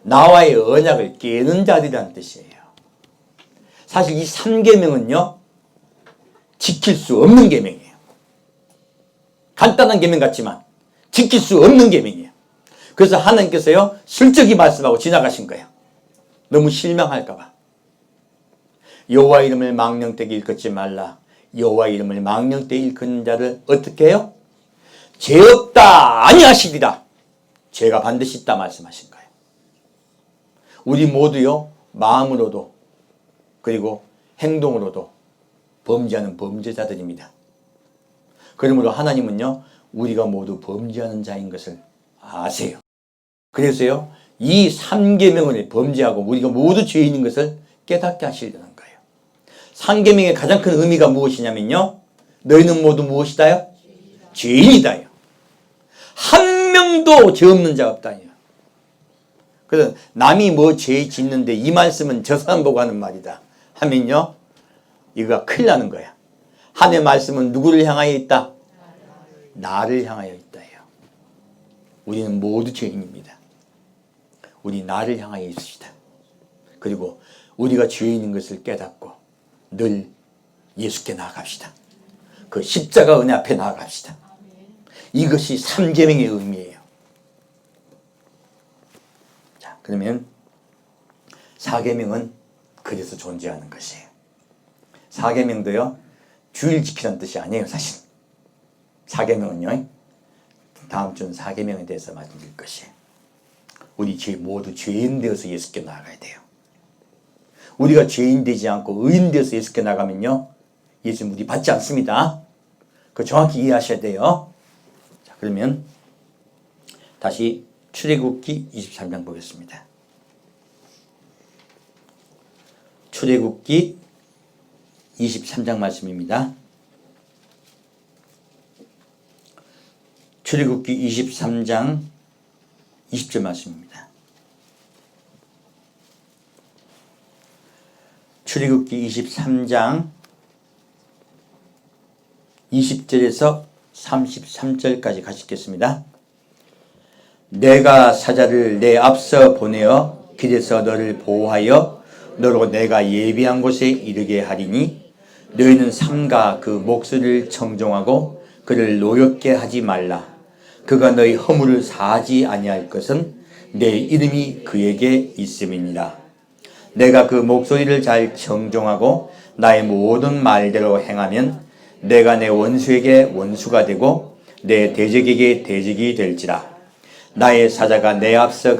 나와의 언약을 깨는 자들이란 뜻이에요. 사실 이 3계명은요, 지킬 수 없는 계명이에요. 간단한 계명 같지만 지킬 수 없는 계명이에요. 그래서 하나님께서요, 슬쩍이 말씀하고 지나가신 거예요. 너무 실망할까봐. 여호와 이름을 망령되게 일컫지 말라. 여호와 이름을 망령되게 일컫는 자를 어떻게 해요? 죄 없다 아니하시리라. 죄가 반드시 있다 말씀하신 거예요. 우리 모두요, 마음으로도 그리고 행동으로도 범죄하는 범죄자들입니다. 그러므로 하나님은요, 우리가 모두 범죄하는 자인 것을 아세요. 그래서요, 이 3계명을 범죄하고 우리가 모두 죄인인 것을 깨닫게 하시려는 거예요. 3계명의 가장 큰 의미가 무엇이냐면요, 너희는 모두 무엇이다요? 죄인이다요. 한 명도 죄 없는 자가 없다요. 그래서 남이 뭐 죄 짓는데 이 말씀은 저 사람 보고 하는 말이다 하면요, 이거가 큰일 나는 거야. 하나님의 말씀은 누구를 향하여 있다? 나를 향하여 있다요. 우리는 모두 죄인입니다. 우리 나를 향하여 있으시다. 그리고 우리가 죄인인 것을 깨닫고 늘 예수께 나아갑시다. 그 십자가 은혜 앞에 나아갑시다. 이것이 3계명의 의미예요. 자, 그러면 4계명은 그래서 존재하는 것이에요. 4계명도요, 주일 지키라는 뜻이 아니에요, 사실. 4계명은요, 다음 주는 4계명에 대해서 말씀드릴 것이에요. 우리 모두 죄인 되어서 예수께 나아가야 돼요. 우리가 죄인 되지 않고 의인 되어서 예수께 나가면요, 예수님 우리 받지 않습니다. 그거 정확히 이해하셔야 돼요. 자, 그러면 다시 출애굽기 23장 보겠습니다. 출애굽기 23장 말씀입니다. 출애굽기 23장 20절 말씀입니다. 출애굽기 23장 20절에서 33절까지 같이 읽겠습니다. 내가 사자를 내 앞서 보내어 길에서 너를 보호하여 너로 내가 예비한 곳에 이르게 하리니 너희는 삼가 그 목소리를 청종하고 그를 노엽게 하지 말라. 그가 너희 허물을 사하지 아니할 것은 내 이름이 그에게 있음이니라. 내가 그 목소리를 잘 청종하고 나의 모든 말대로 행하면 내가 내 원수에게 원수가 되고 내 대적에게 대적이 될지라. 나의 사자가 내 앞서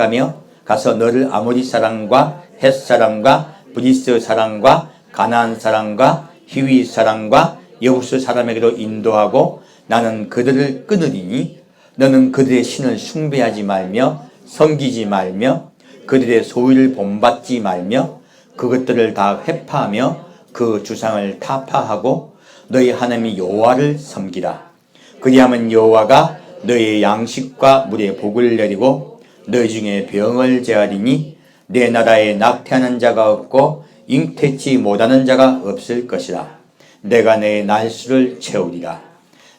가서 너를 아모리 사람과 헷 사람과 브리스 사람과 가나안 사람과 히위 사람과 여부스 사람에게로 인도하고 나는 그들을 끊으리니 너는 그들의 신을 숭배하지 말며 섬기지 말며 그들의 소유를 본받지 말며 그것들을 다 회파하며 그 주상을 타파하고 너희 하나님 여호와를 섬기라. 그리하면 여호와가 너희의 양식과 물에 복을 내리고 너희 중에 병을 제하리니 내 나라에 낙태하는 자가 없고 잉태치 못하는 자가 없을 것이라. 내가 내 날수를 채우리라.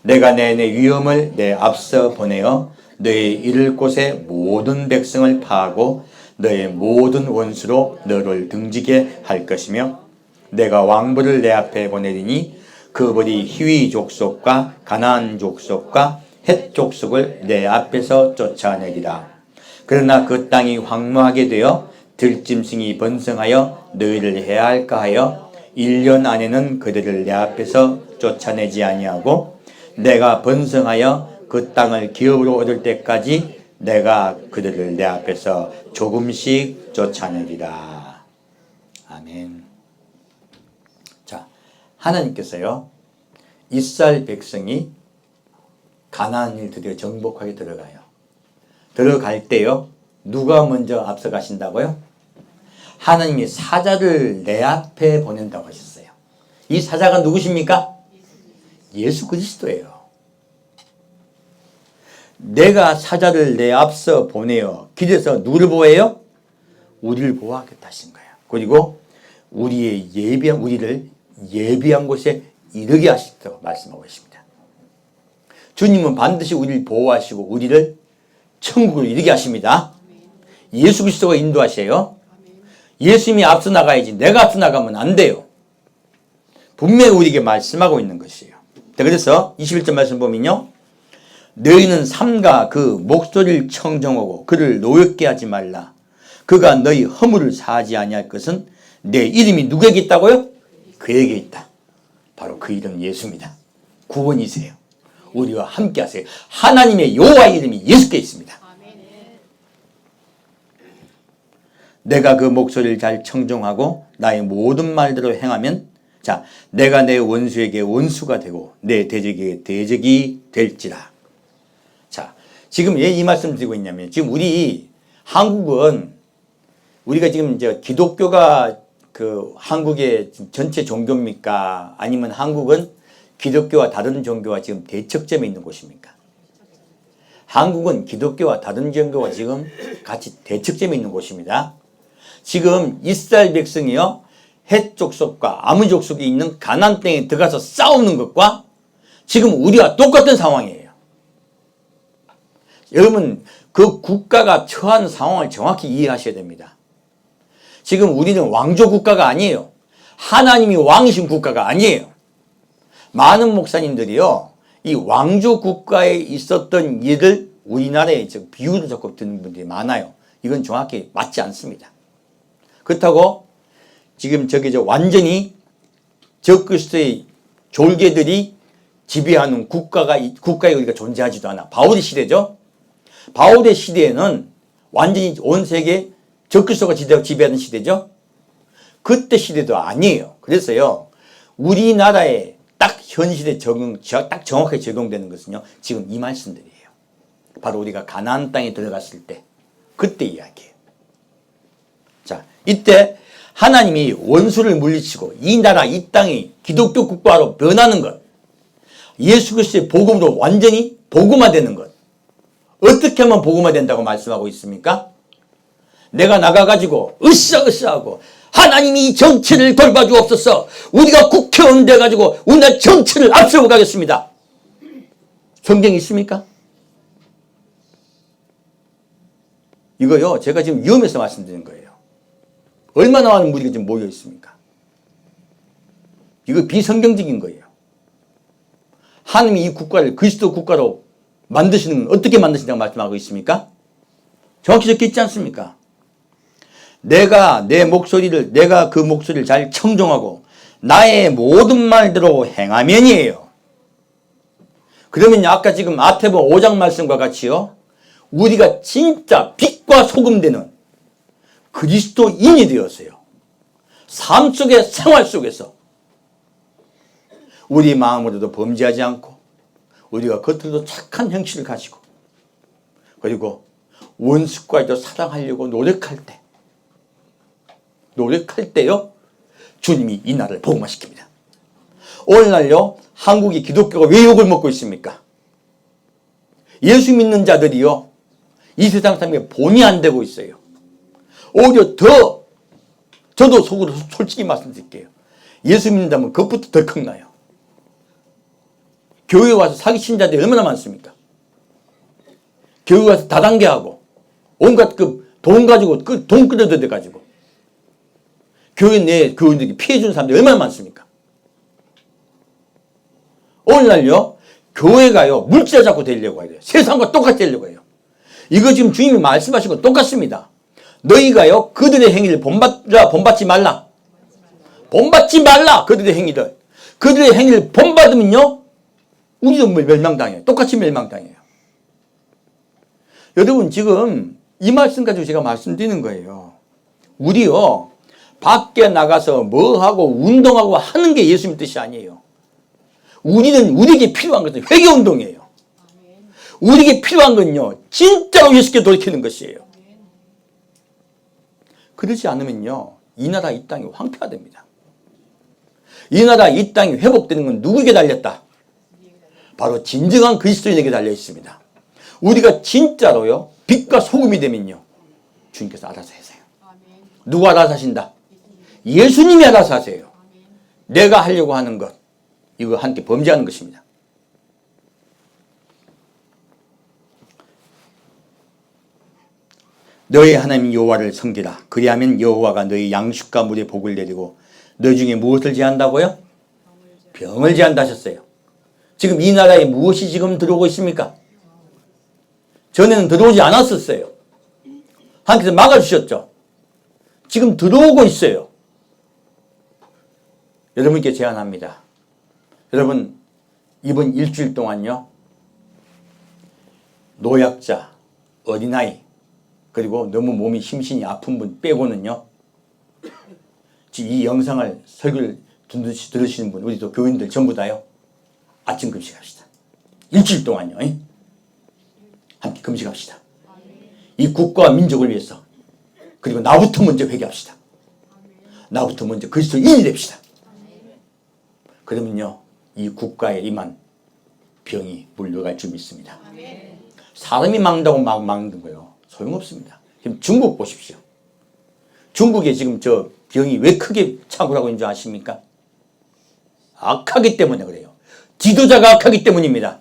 내가 내 위엄을 내 앞서 보내어 너의 이를 곳에 모든 백성을 파하고 너의 모든 원수로 너를 등지게 할 것이며 내가 왕벌을 내 앞에 보내리니 그 벌이 히위 족속과 가나안 족속과 헷 족속을 내 앞에서 쫓아내리라. 그러나 그 땅이 황무하게 되어 들짐승이 번성하여 너희를 해할까 하여 1년 안에는 그들을 내 앞에서 쫓아내지 아니하고 내가 번성하여 그 땅을 기업으로 얻을 때까지 내가 그들을 내 앞에서 조금씩 쫓아내리라. 아멘. 자, 하나님께서요, 이스라엘 백성이 가나안을 드디어 정복하게 들어가요. 들어갈 때요, 누가 먼저 앞서 가신다고요? 하나님이 사자를 내 앞에 보낸다고 하셨어요. 이 사자가 누구십니까? 예수 그리스도예요. 내가 사자를 내 앞서 보내어 길에서 누구를 보호해요? 우리를 보호하겠다 하신 거예요. 그리고 우리를 예비한 곳에 이르게 하시도록 말씀하고 있습니다. 주님은 반드시 우리를 보호하시고 우리를 천국으로 이르게 하십니다. 예수 그리스도가 인도하셔요. 예수님이 앞서 나가야지 내가 앞서 나가면 안 돼요. 분명히 우리에게 말씀하고 있는 것이에요. 그래서 21절 말씀 보면요. 너희는 삼가 그 목소리를 청정하고 그를 노엽게 하지 말라. 그가 너희 허물을 사하지 아니할 것은 내 이름이 누구에게 있다고요? 그에게 있다. 바로 그 이름 예수입니다. 구원이세요. 우리와 함께 하세요. 하나님의 여호와의 이름이 예수께 있습니다. 내가 그 목소리를 잘 청정하고 나의 모든 말대로 행하면 자, 내가 내 원수에게 원수가 되고 내 대적에게 대적이 될지라. 자, 지금 왜 이 말씀 드리고 있냐면 지금 우리 한국은 우리가 지금 이제 기독교가 그 한국의 전체 종교입니까? 아니면 한국은 기독교와 다른 종교와 지금 대척점에 있는 곳입니까? 한국은 기독교와 다른 종교와 지금 같이 대척점에 있는 곳입니다. 지금 이스라엘 백성이요, 헷 족속과 아무 족속이 있는 가나안 땅에 들어가서 싸우는 것과 지금 우리와 똑같은 상황이에요. 여러분, 그 국가가 처한 상황을 정확히 이해하셔야 됩니다. 지금 우리는 왕조 국가가 아니에요. 하나님이 왕이신 국가가 아니에요. 많은 목사님들이요, 이 왕조 국가에 있었던 일을 우리나라에 비유를 자꾸 듣는 분들이 많아요. 이건 정확히 맞지 않습니다. 그렇다고 지금 완전히 적그리스도의 졸개들이 지배하는 국가에 우리가 존재하지도 않아. 바울의 시대죠. 바울의 시대에는 완전히 온 세계 적그리스도가 지배하는 시대죠. 그때 시대도 아니에요. 그래서요, 우리나라에 딱 현실에 딱 정확하게 적용되는 것은요, 지금 이 말씀들이에요. 바로 우리가 가나안 땅에 들어갔을 때 그때 이야기예요. 자, 이때 하나님이 원수를 물리치고 이 나라 이 땅이 기독교 국가로 변하는 것, 예수 그리스도의 복음으로 완전히 복음화되는 것, 어떻게 하면 복음화된다고 말씀하고 있습니까? 내가 나가가지고 으쌰으쌰하고 하나님이 이 정치를 돌봐주옵소서, 우리가 국회의원 돼가지고 우리나라 정치를 앞세워 가겠습니다. 성경이 있습니까? 이거요, 제가 지금 위험해서 말씀드리는 거예요. 얼마나 많은 무리가 지금 모여 있습니까? 이거 비성경적인 거예요. 하나님이 이 국가를 그리스도 국가로 만드시는 건 어떻게 만드신다고 말씀하고 있습니까? 정확히 적혀 있지 않습니까? 내가 그 목소리를 잘 청정하고 나의 모든 말대로 행하면이에요. 그러면 아까 지금 마태복음 5장 말씀과 같이요, 우리가 진짜 빛과 소금 되는 그리스도인이 되었어요. 삶 속의 생활 속에서 우리 마음으로도 범죄하지 않고 우리가 겉으로도 착한 형식을 가지고 그리고 원수까지도 사랑하려고 노력할 때요, 주님이 이 나라를 복음화시킵니다. 오늘날요, 한국이 기독교가 왜 욕을 먹고 있습니까? 예수 믿는 자들이요, 이 세상 사람에게 본이 안 되고 있어요. 오히려 저도 속으로 솔직히 말씀드릴게요. 예수 믿는다면 그것부터 더 겁나요. 교회에 와서 사기친 자들이 얼마나 많습니까? 교회 와서 다단계하고 온갖 돈 가지고 돈 끌어들여 가지고 교회 내 교인들에게 피해 주는 사람들이 얼마나 많습니까? 오늘날요, 교회가요, 물질 잡고 되려고 해요. 세상과 똑같이 되려고 해요. 이거 지금 주님이 말씀하신 건 똑같습니다. 너희가요, 그들의 행위를 본받지 말라. 본받지 말라. 그들의 행위를 본받으면요, 우리도 멸망당해요. 똑같이 멸망당해요. 여러분, 지금 이 말씀 가지고 제가 말씀드리는 거예요. 우리요, 밖에 나가서 뭐하고 운동하고 하는 게 예수님 뜻이 아니에요. 우리에게 필요한 것은 회개운동이에요. 우리에게 필요한 건요, 진짜로 예수께 돌이키는 것이에요. 그러지 않으면요, 이 나라 이 땅이 황폐화됩니다. 이 나라 이 땅이 회복되는 건 누구에게 달렸다? 바로 진정한 그리스도인에게 달려 있습니다. 우리가 진짜로요, 빛과 소금이 되면요, 주님께서 알아서 하세요. 누가 알아서 하신다? 예수님이 알아서 하세요. 내가 하려고 하는 것, 이거 함께 범죄하는 것입니다. 너희 하나님 여호와를 섬기라. 그리하면 여호와가 너희 양식과 물의 복을 내리고 너희 중에 무엇을 제한다고요? 병을 제한다 하셨어요. 지금 이 나라에 무엇이 지금 들어오고 있습니까? 전에는 들어오지 않았었어요. 하나님께서 막아주셨죠. 지금 들어오고 있어요. 여러분께 제안합니다. 여러분 이번 일주일 동안요, 노약자, 어린아이, 그리고 너무 몸이 심신이 아픈 분 빼고는요, 지금 이 영상을 설교를 들으시는 분, 우리도 교인들 전부 다요, 아침 금식합시다. 일주일 동안요, 함께 금식합시다. 이 국가와 민족을 위해서. 그리고 나부터 먼저 회개합시다. 나부터 먼저 그리스도인이 됩시다. 그러면요, 이 국가에 임한 병이 물러갈 줄 믿습니다. 사람이 막는다고 막 막는 거예요. 소용없습니다. 지금 중국 보십시오. 중국에 지금 저 병이 왜 크게 창궐하고 있는 줄 아십니까? 악하기 때문에 그래요. 지도자가 악하기 때문입니다.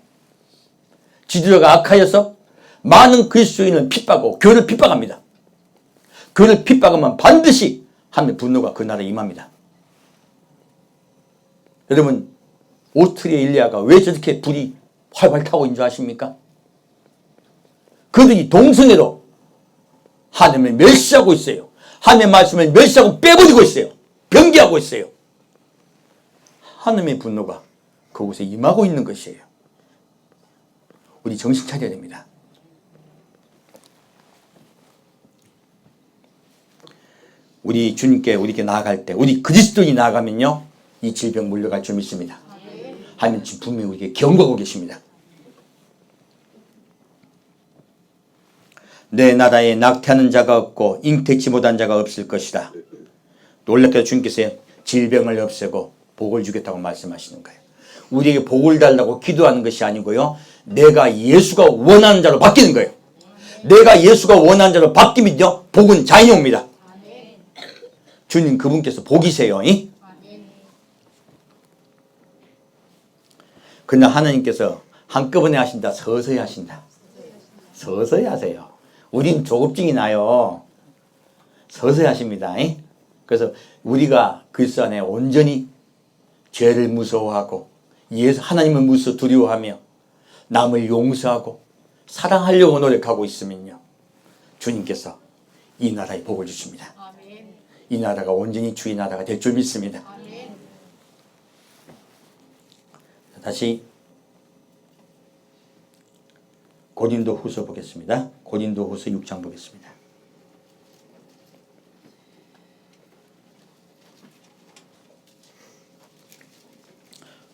지도자가 악하여서 많은 그리스도인을 핍박하고 교회를 핍박합니다. 교회를 핍박하면 반드시 하나님의 분노가 그 나라에 임합니다. 여러분 오스트레일리아가 왜 저렇게 불이 활활 타고 있는 줄 아십니까? 그들이 동성애로 하나님을 멸시하고 있어요. 하나님의 말씀을 멸시하고 빼버리고 있어요. 변개하고 있어요. 하나님의 분노가 그곳에 임하고 있는 것이에요. 우리 정신 차려야 됩니다. 우리 주님께 우리에게 나아갈 때, 우리 그리스도인이 나아가면요, 이 질병 물러갈 줄 믿습니다. 하나님 지금 분명히 우리에게 경고하고 계십니다. 내 나라에 낙태하는 자가 없고 잉태치 못한 자가 없을 것이다. 놀랍게도 주님께서 질병을 없애고 복을 주겠다고 말씀하시는 거예요. 우리에게 복을 달라고 기도하는 것이 아니고요, 내가 예수가 원하는 자로 바뀌는 거예요. 내가 예수가 원하는 자로 바뀌면요, 복은 자연히 옵니다. 주님 그분께서 복이세요. 그러나 하나님께서 한꺼번에 하신다, 서서히 하신다. 서서히 하세요. 우린 조급증이 나요. 서서히 하십니다. 그래서 우리가 그리스도 안에 온전히 죄를 무서워하고 예수 하나님을 무서워 두려워하며 남을 용서하고 사랑하려고 노력하고 있으면요, 주님께서 이 나라에 복을 주십니다. 이 나라가 온전히 주의 나라가 될 줄 믿습니다. 다시 고린도후서 보겠습니다. 고린도후서 6장 보겠습니다.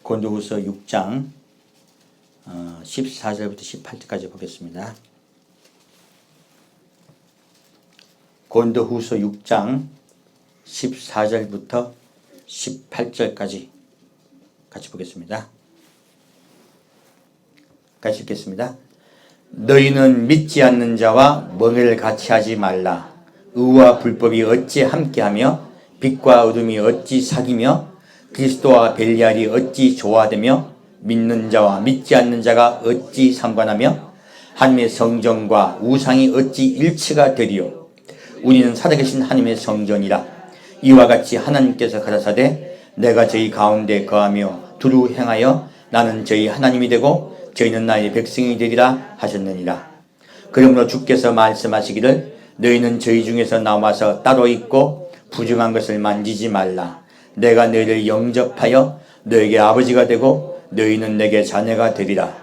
고린도후서 6장 14절부터 18절까지 보겠습니다. 고린도후서 6장 14절부터 18절까지 같이 보겠습니다. 같이 읽겠습니다. 너희는 믿지 않는 자와 멍에를 같이 하지 말라. 의와 불법이 어찌 함께하며 빛과 어둠이 어찌 사귀며 그리스도와 벨리알이 어찌 조화되며 믿는 자와 믿지 않는 자가 어찌 상관하며 하나님의 성전과 우상이 어찌 일치가 되리요. 우리는 살아계신 하나님의 성전이라. 이와 같이 하나님께서 가라사대 내가 저희 가운데 거하며 두루 행하여 나는 저희 하나님이 되고 저희는 나의 백성이 되리라 하셨느니라. 그러므로 주께서 말씀하시기를 너희는 저희 중에서 나와서 따로 있고 부정한 것을 만지지 말라. 내가 너희를 영접하여 너에게 아버지가 되고 너희는 내게 자녀가 되리라.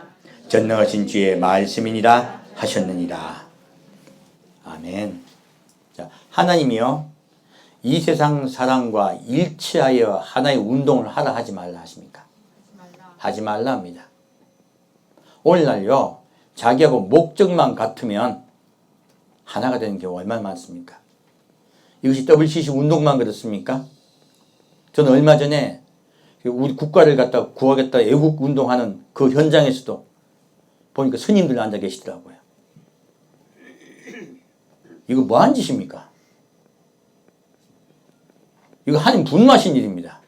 전능하신 주의 말씀이니라 하셨느니라. 아멘. 자, 하나님이요, 이 세상 사람과 일치하여 하나의 운동을 하라 하지 말라 하십니까? 하지 말라 합니다. 오늘날요, 자기하고 목적만 같으면 하나가 되는 경우 얼마나 많습니까? 이것이 WCC 운동만 그렇습니까? 저는 얼마 전에 우리 국가를 갖다 구하겠다 애국 운동하는 그 현장에서도 보니까 스님들 앉아 계시더라고요. 이거 뭐한 짓입니까? 이거 하나님 분노하신 일입니다.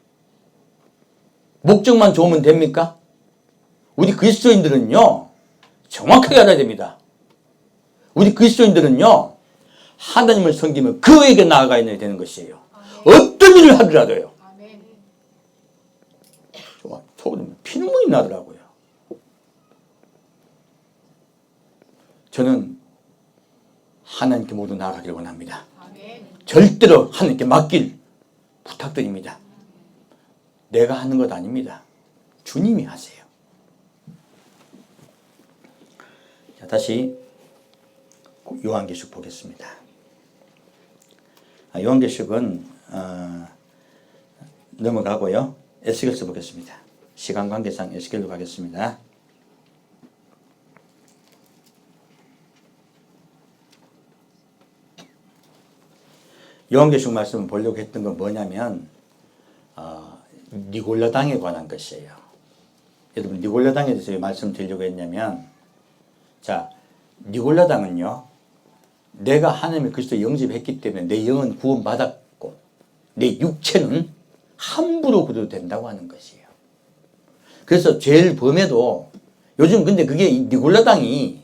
목적만 좋으면 됩니까? 우리 그리스도인들은요, 정확하게 알아야 됩니다. 우리 그리스도인들은요, 하나님을 섬기면 그에게 나아가야 되는 것이에요. 어떤 일을 하더라도요. 속으로 피눈물이 나더라고요. 저는 하나님께 모두 나아가기를 원합니다. 절대로 하나님께 맡길 부탁드립니다. 내가 하는 것 아닙니다. 주님이 하세요. 자, 다시 요한계시록 보겠습니다. 요한계시록은 넘어가고요. 에스겔서 보겠습니다. 시간 관계상 에스겔로 가겠습니다. 요한계시록 말씀을 보려고 했던 건 뭐냐면 니골라당에 관한 것이에요. 여러분, 니골라당에 대해서 왜 말씀드리려고 했냐면, 자, 니골라당은요, 내가 하나님의 그리스도 영접했기 때문에 내 영은 구원받았고 내 육체는 함부로 그려도 된다고 하는 것이에요. 그래서 제일 범해도 요즘 근데 그게 니골라당이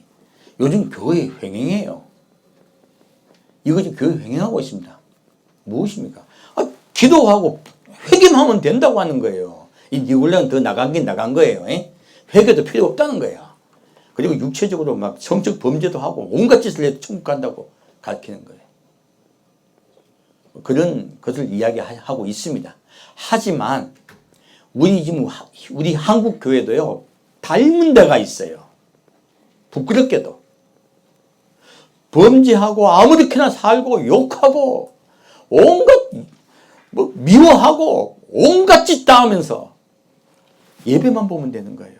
요즘 교회 횡행해요. 이거 지금 교회 횡행하고 있습니다. 무엇입니까? 기도하고 회개하면 된다고 하는 거예요. 이 니골라는 더 나간 거예요. 회개도 필요 없다는 거예요. 그리고 육체적으로 막 성적 범죄도 하고 온갖 짓을 해도 천국 간다고 가르치는 거예요. 그런 것을 이야기하고 있습니다. 하지만 우리 한국 교회도요, 닮은 데가 있어요. 부끄럽게도 범죄하고 아무렇게나 살고 욕하고 온갖 미워하고 온갖 짓 다 하면서 예배만 보면 되는 거예요.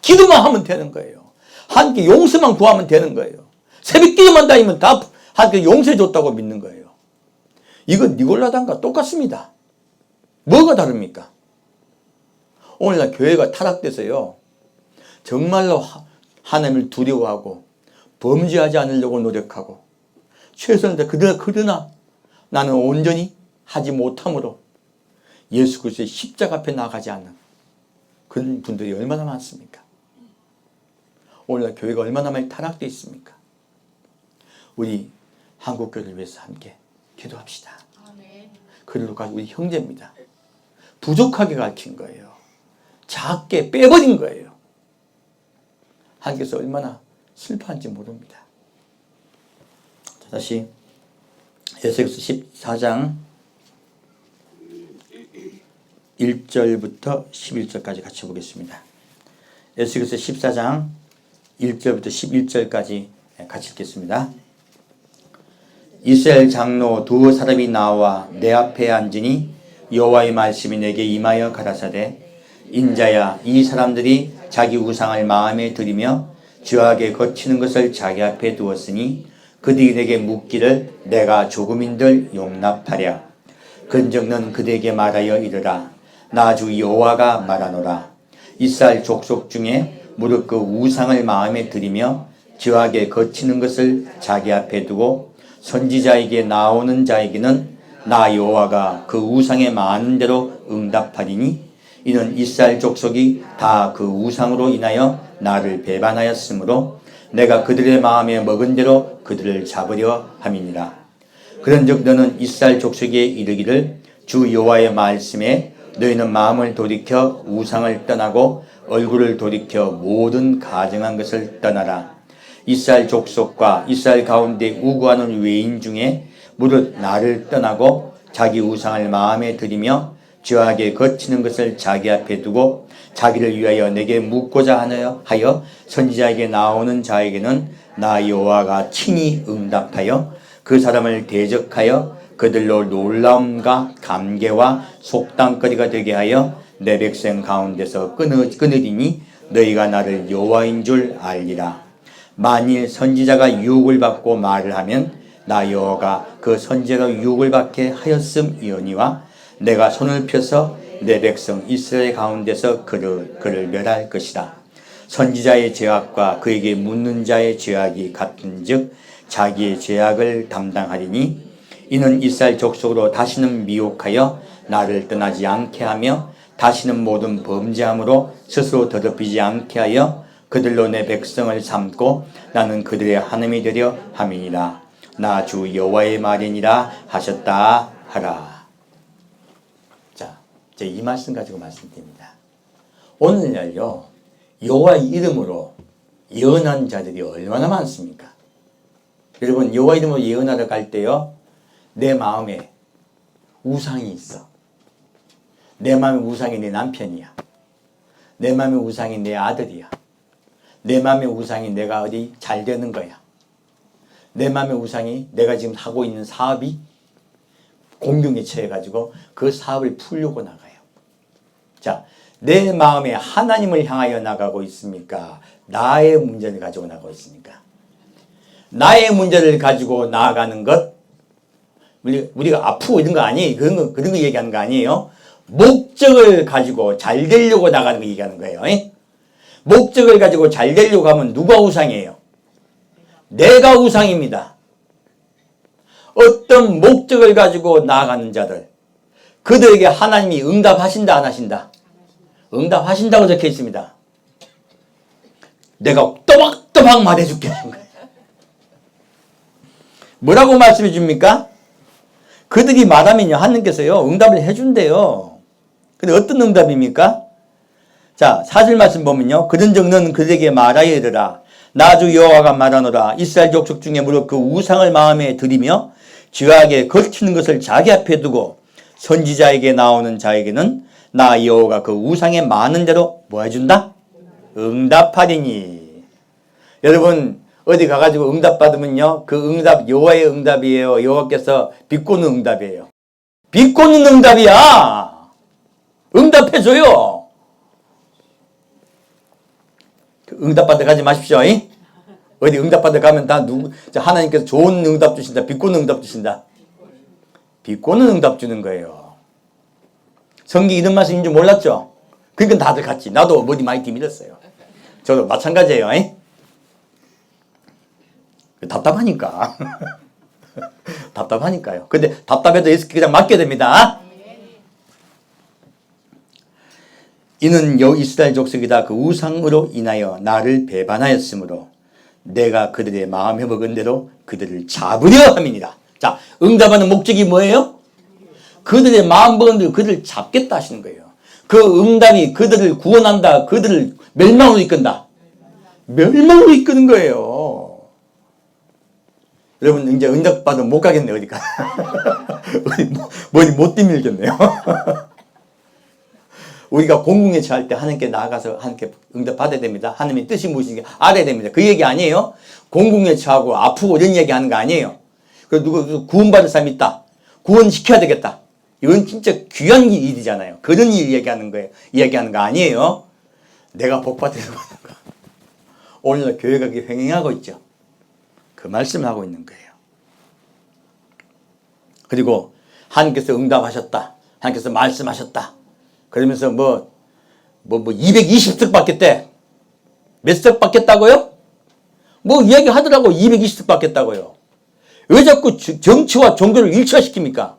기도만 하면 되는 거예요. 하나님께 용서만 구하면 되는 거예요. 새벽기도만 다니면 다 하나님께 용서해 줬다고 믿는 거예요. 이건 니골라당과 똑같습니다. 뭐가 다릅니까? 오늘날 교회가 타락돼서요, 정말로 하나님을 두려워하고 범죄하지 않으려고 노력하고 최선을 다 그러나 나는 온전히 하지 못함으로 예수 그리스도의 십자가 앞에 나가지 않는 그런 분들이 얼마나 많습니까? 오늘날 교회가 얼마나 많이 타락되어 있습니까? 우리 한국교회를 위해서 함께 기도합시다. 그리고 우리 형제입니다. 부족하게 가르친 거예요. 작게 빼버린 거예요. 하나님께서 얼마나 슬퍼한지 모릅니다. 자, 다시 에스겔서 14장 1절부터 11절까지 같이 보겠습니다. 에스겔서 14장 1절부터 11절까지 같이 읽겠습니다. 이스라엘 장로 두 사람이 나와 내 앞에 앉으니 여호와의 말씀이 내게 임하여 가라사대, 인자야, 이 사람들이 자기 우상을 마음에 들이며 죄악에 거치는 것을 자기 앞에 두었으니 그들이 내게 묻기를 내가 조금인들 용납하랴. 근즉 넌 그들에게 말하여 이르라. 나 주 여호와가 말하노라. 이스라엘 족속 중에 무릇 그 우상을 마음에 들이며 죄악에 거치는 것을 자기 앞에 두고 선지자에게 나오는 자에게는 나 여호와가 그 우상에 많은 대로 응답하리니 이는 이스라엘 족속이 다 그 우상으로 인하여 나를 배반하였으므로 내가 그들의 마음에 먹은 대로 그들을 잡으려 함이니라. 그런즉 너는 이스라엘 족속에 이르기를 주 여호와의 말씀에 너희는 마음을 돌이켜 우상을 떠나고 얼굴을 돌이켜 모든 가증한 것을 떠나라. 이스라엘 족속과 이스라엘 가운데 우구하는 외인 중에 무릇 나를 떠나고 자기 우상을 마음에 들이며 죄악에 거치는 것을 자기 앞에 두고 자기를 위하여 내게 묻고자 하여 선지자에게 나오는 자에게는 나 여호와가 친히 응답하여 그 사람을 대적하여 그들로 놀라움과 감개와 속담거리가 되게 하여 내 백성 가운데서 끊으리니 너희가 나를 여호와인 줄 알리라. 만일 선지자가 유혹을 받고 말을 하면 나 여호와가 그 선지자가 유혹을 받게 하였음이오니와 내가 손을 펴서 내 백성 이스라엘 가운데서 그를 멸할 것이다. 선지자의 죄악과 그에게 묻는 자의 죄악이 같은즉 자기의 죄악을 담당하리니 이는 이스라엘 족속으로 다시는 미혹하여 나를 떠나지 않게 하며 다시는 모든 범죄함으로 스스로 더럽히지 않게 하여 그들로 내 백성을 삼고 나는 그들의 하나님이 되려 함이니라. 나 주 여호와의 말이니라 하셨다 하라. 자, 이제 이 말씀 가지고 말씀드립니다. 오늘날요, 여호와의 이름으로 예언한 자들이 얼마나 많습니까? 여러분, 여호와 이름으로 예언하러 갈 때요, 내 마음에 우상이 있어. 내 마음의 우상이 내 남편이야. 내 마음의 우상이 내 아들이야. 내 마음의 우상이 내가 어디 잘 되는 거야. 내 마음의 우상이 내가 지금 하고 있는 사업이 공경에 처해가지고 그 사업을 풀려고 나가요. 자, 내 마음에 하나님을 향하여 나가고 있습니까? 나의 문제를 가지고 나가고 있습니까? 나의 문제를 가지고 나아가는 것, 우리가 아프고 이런 거 아니에요. 그런 거 얘기하는 거 아니에요. 목적을 가지고 잘 되려고 나가는 거 얘기하는 거예요. 목적을 가지고 잘 되려고 하면 누가 우상이에요? 내가 우상입니다. 어떤 목적을 가지고 나아가는 자들, 그들에게 하나님이 응답하신다 안 하신다? 응답하신다고 적혀 있습니다. 내가 또박또박 말해줄게 하는 거예요. 뭐라고 말씀해 줍니까? 그들이 말하면요, 하나님께서요 응답을 해준대요. 근데 어떤 응답입니까? 자, 4절 말씀 보면요, 그런즉 너는 그들에게 말하여 이르라. 나 주 여호와가 말하노라. 이스라엘 족속 중에 무릇 그 우상을 마음에 들이며 죄악에 걸치는 것을 자기 앞에 두고 선지자에게 나오는 자에게는 나 여호와가 그 우상에 많은 대로 뭐 해준다? 응답하리니. 여러분, 어디 가가지고 응답 받으면요, 그 응답 여호와의 응답이에요? 여호와께서 비꼬는 응답이에요? 비꼬는 응답이야. 응답해줘요. 응답 받으러 가지 마십시오. 어디 응답 받으러 가면 다 하나님께서 좋은 응답 주신다, 비꼬는 응답 주신다. 비꼬는 응답 주는 거예요. 성경 이런 말씀인 줄 몰랐죠? 그러니까 다들 같이, 나도 머리 많이 뒤밀었어요. 저도 마찬가지예요. 답답하니까. 답답하니까요. 근데 답답해도 그냥 맡겨야 됩니다. 이는 이스라엘 족속이다 그 우상으로 인하여 나를 배반하였으므로 내가 그들의 마음에 먹은 대로 그들을 잡으려 함이니라. 자, 응답하는 목적이 뭐예요? 그들의 마음 먹은 대로 그들을 잡겠다 하시는 거예요. 그 응답이 그들을 구원한다, 그들을 멸망으로 이끈다. 멸망으로 이끄는 거예요. 여러분, 이제 응답 받으면 못 가겠네, 어디가. 어디 못 뛰밀겠네요. 우리가 공궁에 처할 때 하나님께 나아가서 하나님께 응답 받아야 됩니다. 하나님의 뜻이 무엇인지 알아야 됩니다. 그 얘기 아니에요. 공궁에 처하고 아프고 이런 얘기 하는 거 아니에요. 그 누구 구원받을 사람이 있다. 구원시켜야 되겠다. 이건 진짜 귀한 일이잖아요. 그런 일 얘기하는 거예요. 이야기하는 거 아니에요. 내가 복 받으려고 하는 거. 오늘날 교회가 횡행하고 있죠. 그 말씀을 하고 있는 거예요. 그리고 하나님께서 응답하셨다. 하나님께서 말씀하셨다. 그러면서 220석 받겠대. 몇 석 받겠다고요? 이야기 하더라고. 220석 받겠다고요. 왜 자꾸 정치와 종교를 일치화시킵니까?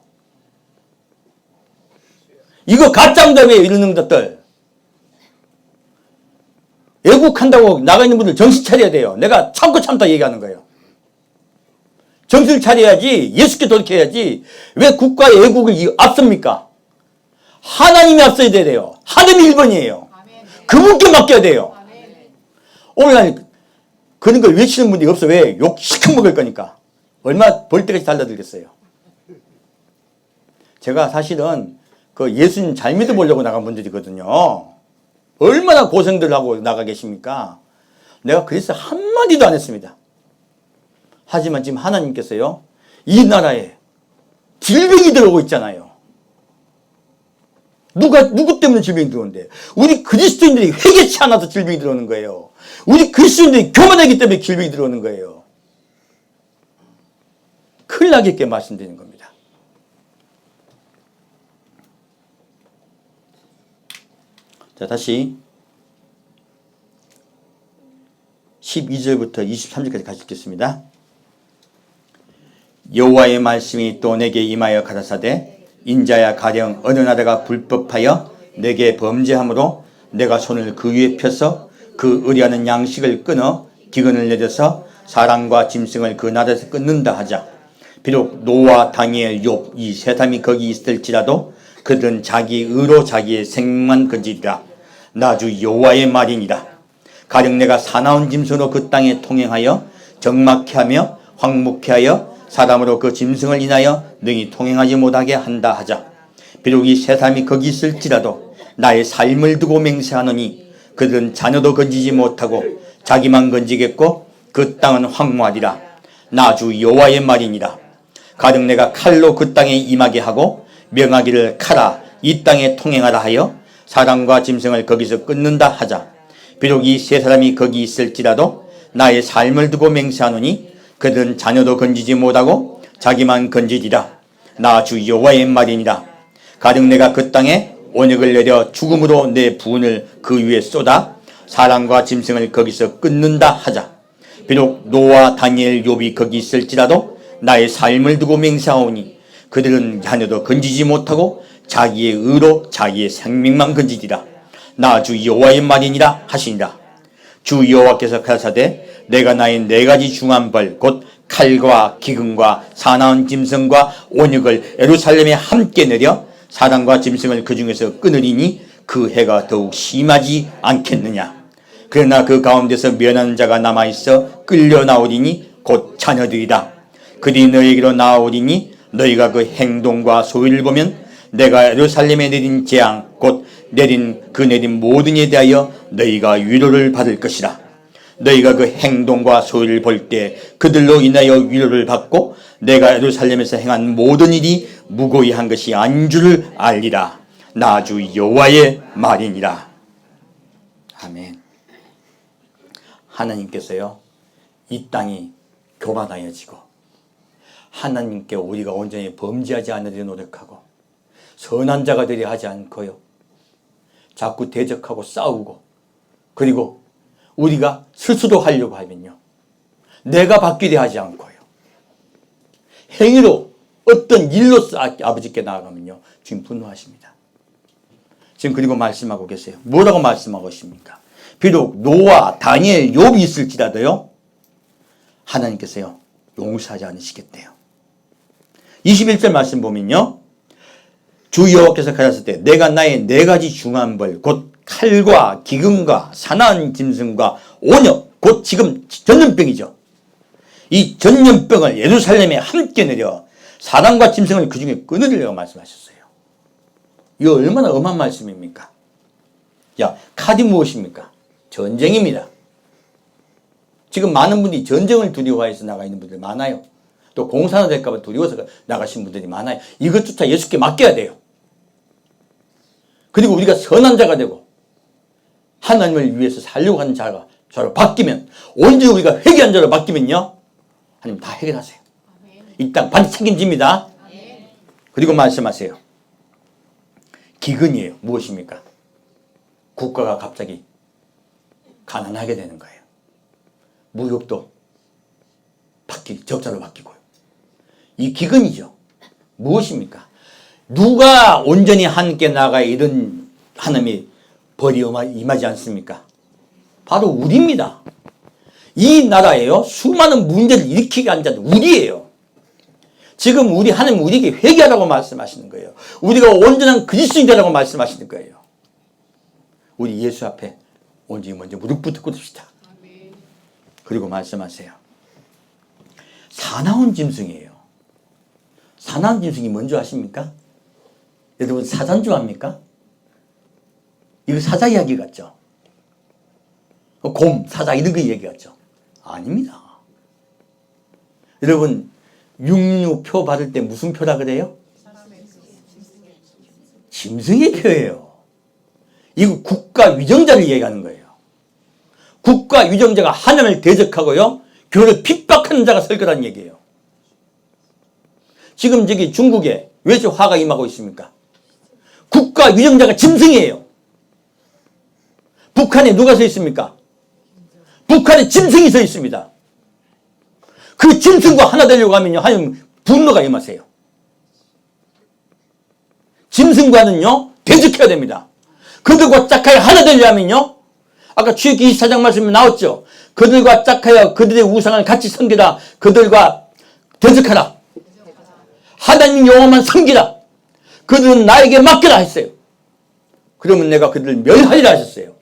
이거 가짜응답이에요. 이런 응답들. 애국한다고 나가 있는 분들 정신 차려야 돼요. 내가 참다 얘기하는 거예요. 정신을 차려야지. 예수께 돌이켜야지. 왜 국가의 애국을 앞섭니까? 하나님이 앞서야 돼요. 하나님이 1번이에요. 그분께 맡겨야 돼요. 오늘날 그런 걸 외치는 분이 없어. 왜? 욕 시켜 먹을 거니까. 얼마나 벌 때까지 달라들겠어요. 제가 사실은 그 예수님 잘 믿어보려고 나간 분들이거든요. 얼마나 고생들 하고 나가 계십니까? 내가 그래서 한마디도 안 했습니다. 하지만 지금 하나님께서요, 이 나라에 질병이 들어오고 있잖아요. 누구 때문에 질병이 들어오는데? 우리 그리스도인들이 회개치 않아서 질병이 들어오는 거예요. 우리 그리스도인들이 교만하기 때문에 질병이 들어오는 거예요. 큰일 나겠게 말씀드리는 겁니다. 자, 다시 12절부터 23절까지 같이 읽겠습니다. 여호와의 말씀이 또 내게 임하여 가라사대 인자야 가령 어느 나라가 불법하여 내게 범죄함으로 내가 손을 그 위에 펴서 그 의뢰하는 양식을 끊어 기근을 내려서 사람과 짐승을 그 나라에서 끊는다 하자. 비록 노아 다니엘 욥 이 세 사람이 거기 있을지라도 그들은 자기 의로 자기의 생명만 건지리라. 나 주 여호와의 말이니라. 가령 내가 사나운 짐승으로 그 땅에 통행하여 적막케 하며 황묵케 하여 사람으로 그 짐승을 인하여 능히 통행하지 못하게 한다 하자. 비록 이 세 사람이 거기 있을지라도 나의 삶을 두고 맹세하노니 그들은 자녀도 건지지 못하고 자기만 건지겠고 그 땅은 황무하리라. 나 주 여호와의 말이니라. 가령 내가 칼로 그 땅에 임하게 하고 명하기를 카라 이 땅에 통행하라 하여 사람과 짐승을 거기서 끊는다 하자. 비록 이 세 사람이 거기 있을지라도 나의 삶을 두고 맹세하노니 그들은 자녀도 건지지 못하고 자기만 건지리라. 나 주 여호와의 말이니라. 가령 내가 그 땅에 온역을 내려 죽음으로 내 분을 그 위에 쏟아 사람과 짐승을 거기서 끊는다 하자. 비록 노아 다니엘 욥이 거기 있을지라도 나의 삶을 두고 맹세하오니 그들은 자녀도 건지지 못하고 자기의 의로 자기의 생명만 건지리라. 나 주 여호와의 말이니라 하시니라. 주 여호와께서 가라사대 내가 나의 네 가지 중한 벌 곧 칼과 기근과 사나운 짐승과 온역을 예루살렘에 함께 내려 사람과 짐승을 그 중에서 끊으리니 그 해가 더욱 심하지 않겠느냐. 그러나 그 가운데서 면하는 자가 남아있어 끌려 나오리니 곧 자녀들이다. 그들이 너에게로 나오리니 너희가 그 행동과 소위를 보면 내가 예루살렘에 내린 재앙 곧 내린 모든 일에 대하여 너희가 위로를 받을 것이라. 너희가 그 행동과 소위를 볼 때 그들로 인하여 위로를 받고 내가 예루살렘에서 행한 모든 일이 무고히 한 것이 아닌 줄을 알리라. 나 주 여호와의 말이니라. 아멘. 하나님께서요 이 땅이 교만하여지고 하나님께 우리가 온전히 범죄하지 않으려 노력하고 선한 자가 되려 하지 않고요 자꾸 대적하고 싸우고 그리고 우리가 스스로 하려고 하면요 내가 바뀌려 하지 않고요 행위로 어떤 일로서 아버지께 나아가면요 지금 분노하십니다. 지금 그리고 말씀하고 계세요. 뭐라고 말씀하고 계십니까? 비록 노아 다니엘 욥이 있을지라도요 하나님께서요 용서하지 않으시겠대요. 21절 말씀 보면요 주 여호와께서 가라사대 때 내가 나의 네 가지 중한 벌 곧 칼과 기근과 사나운 짐승과 온역 곧 지금 전염병이죠. 이 전염병을 예루살렘에 함께 내려 사람과 짐승을 그 중에 끊으리라고 말씀하셨어요. 이거 얼마나 엄한 말씀입니까? 야, 칼이 무엇입니까? 전쟁입니다. 지금 많은 분들이 전쟁을 두려워해서 나가 있는 분들 많아요. 또 공산화 될까 봐 두려워서 나가신 분들이 많아요. 이것조차 예수께 맡겨야 돼요. 그리고 우리가 선한 자가 되고 하나님을 위해서 살려고 하는 자로 바뀌면 언제 우리가 회개한 자로 바뀌면요 하나님 다 해결하세요. 이 땅 반드시 책임집니다. 그리고 말씀하세요. 기근이에요. 무엇입니까? 국가가 갑자기 가난하게 되는 거예요. 무역도 적자로 바뀌고요. 이 기근이죠. 무엇입니까? 누가 온전히 함께 나가야 이런 하나님의 벌이 임하지 않습니까? 바로 우리입니다. 이 나라에요 수많은 문제를 일으키게 한 자는 우리예요. 지금 하나님 우리에게 회개하라고 말씀하시는 거예요. 우리가 온전한 그리스도인이라고 말씀하시는 거예요. 우리 예수 앞에 온전히 먼저 무릎부터 꿇읍시다. 그리고 말씀하세요. 사나운 짐승이에요. 사나운 짐승이 뭔지 아십니까? 여러분 사자 좋아합니까? 이거 사자 이야기 같죠? 곰, 사자 이런 거 이야기 같죠? 아닙니다. 여러분 육류표 받을 때 무슨 표라 그래요? 짐승의 표예요. 이거 국가 위정자를 얘기하는 거예요. 국가 위정자가 하나님을 대적하고요 교회를 핍박하는 자가 설 거라는 얘기예요. 지금 저기 중국에 왜 저 화가 임하고 있습니까? 국가 위정자가 짐승이에요. 북한에 누가 서 있습니까? 북한에 짐승이 서 있습니다. 그 짐승과 하나 되려고 하면요 하나님 분노가 임하세요. 짐승과는요 대적해야 됩니다. 그들과 짝하여 하나 되려면요, 아까 출애굽기 24장 말씀에 나왔죠. 그들과 짝하여 그들의 우상을 같이 섬기라. 그들과 대적하라. 하나님 여호와만 섬기라. 그들은 나에게 맡기라 했어요. 그러면 내가 그들을 멸하리라 하셨어요.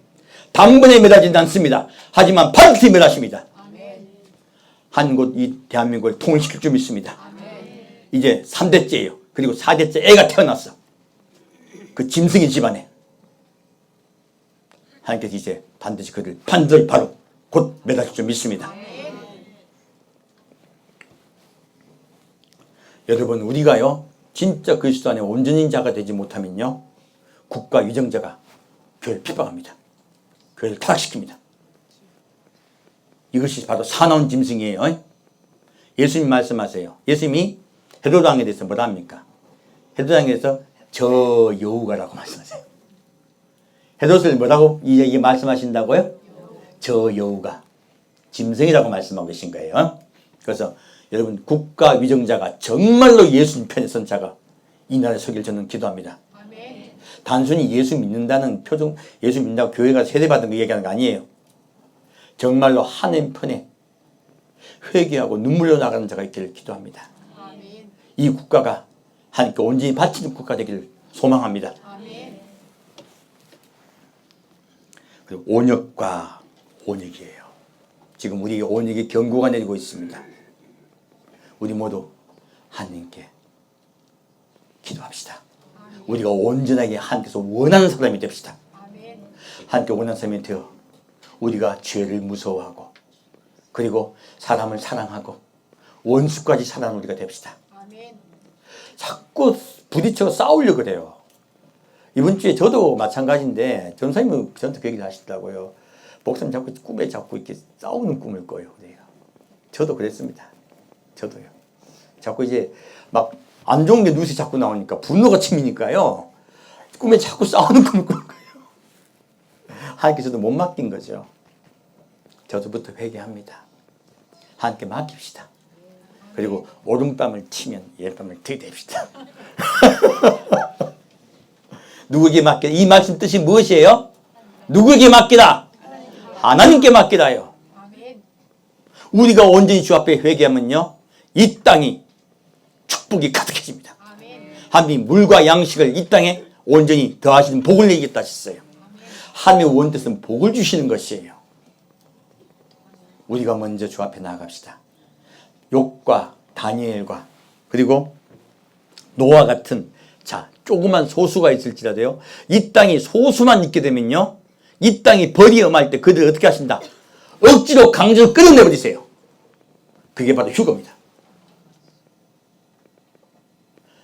단번에 멸하지는 않습니다. 하지만 반드시 멸하십니다. 한 곳 이 대한민국을 통일시킬 줄 믿습니다. 이제 3대째예요. 그리고 4대째 애가 태어났어. 그 짐승의 집안에. 하나님께서 이제 반드시 그를 반드시 바로 곧 멸하실 줄 믿습니다. 여러분, 우리가요 진짜 그리스도 안에 온전인 자가 되지 못하면요 국가 위정자가 교회를 핍박합니다. 교회를 타락시킵니다. 이것이 바로 사나운 짐승이에요. 예수님 말씀하세요. 예수님이 헤로드 왕에 대해서 뭐라 합니까? 헤로드 왕에 대해서 저 여우가라고 말씀하세요. 헤롯을 뭐라고 이제 말씀하신다고요? 저 여우가 짐승이라고 말씀하고 계신 거예요. 그래서 여러분, 국가 위정자가 정말로 예수님 편에 선 자가 이 나라에 서길 저는 기도합니다. 아멘. 단순히 예수 믿는다는 표정, 예수 믿는다고 교회가 세례받은 거 얘기하는 거 아니에요. 정말로 하나님 편에 회개하고 눈물로 나가는 자가 있기를 기도합니다. 아멘. 이 국가가 하나님께 온전히 바치는 국가 되기를 소망합니다. 아멘. 그리고 온역과 온역이에요. 지금 우리 온역이 경고가 내리고 있습니다. 우리 모두 하나님께 기도합시다. 아멘. 우리가 온전하게 하나님께서 원하는 사람이 됩시다. 아멘. 하나님께 원하는 사람이 되어 우리가 죄를 무서워하고 그리고 사람을 사랑하고 원수까지 사랑하는 우리가 됩시다. 아멘. 자꾸 부딪혀 싸우려고 그래요. 이번 주에 저도 마찬가지인데 전사님은 저한테 그 얘기를 하시더라고요. 목사님 자꾸 꿈에 자꾸 이렇게 싸우는 꿈을 꿔요. 저도 그랬습니다. 저도요. 자꾸 이제 막 안 좋은 게 눈이 자꾸 나오니까 분노가 치미니까요. 꿈에 자꾸 싸우는 꿈을 꾸는 거예요. 하나님께서도 못 맡긴 거죠. 저도부터 회개합니다. 하나님께 맡깁시다. 그리고 오른밤을 치면 왼밤을 들이댑시다. 누구에게 맡기라? 이 말씀 뜻이 무엇이에요? 누구에게 맡기라? 하나님께 맡기라요. 우리가 온전히 주 앞에 회개하면요 이 땅이 축복이 가득해집니다. 하나님이 물과 양식을 이 땅에 온전히 더하시는 복을 내겠다 하셨어요. 하나님의 원뜻은 복을 주시는 것이에요. 우리가 먼저 주 앞에 나아갑시다. 욥과 다니엘과 그리고 노아 같은 자 조그만 소수가 있을지라도요 이 땅이 소수만 있게 되면요 이 땅이 벌이 엄할 때 그들을 어떻게 하신다? 억지로 강제로 끌어내버리세요. 그게 바로 휴거입니다.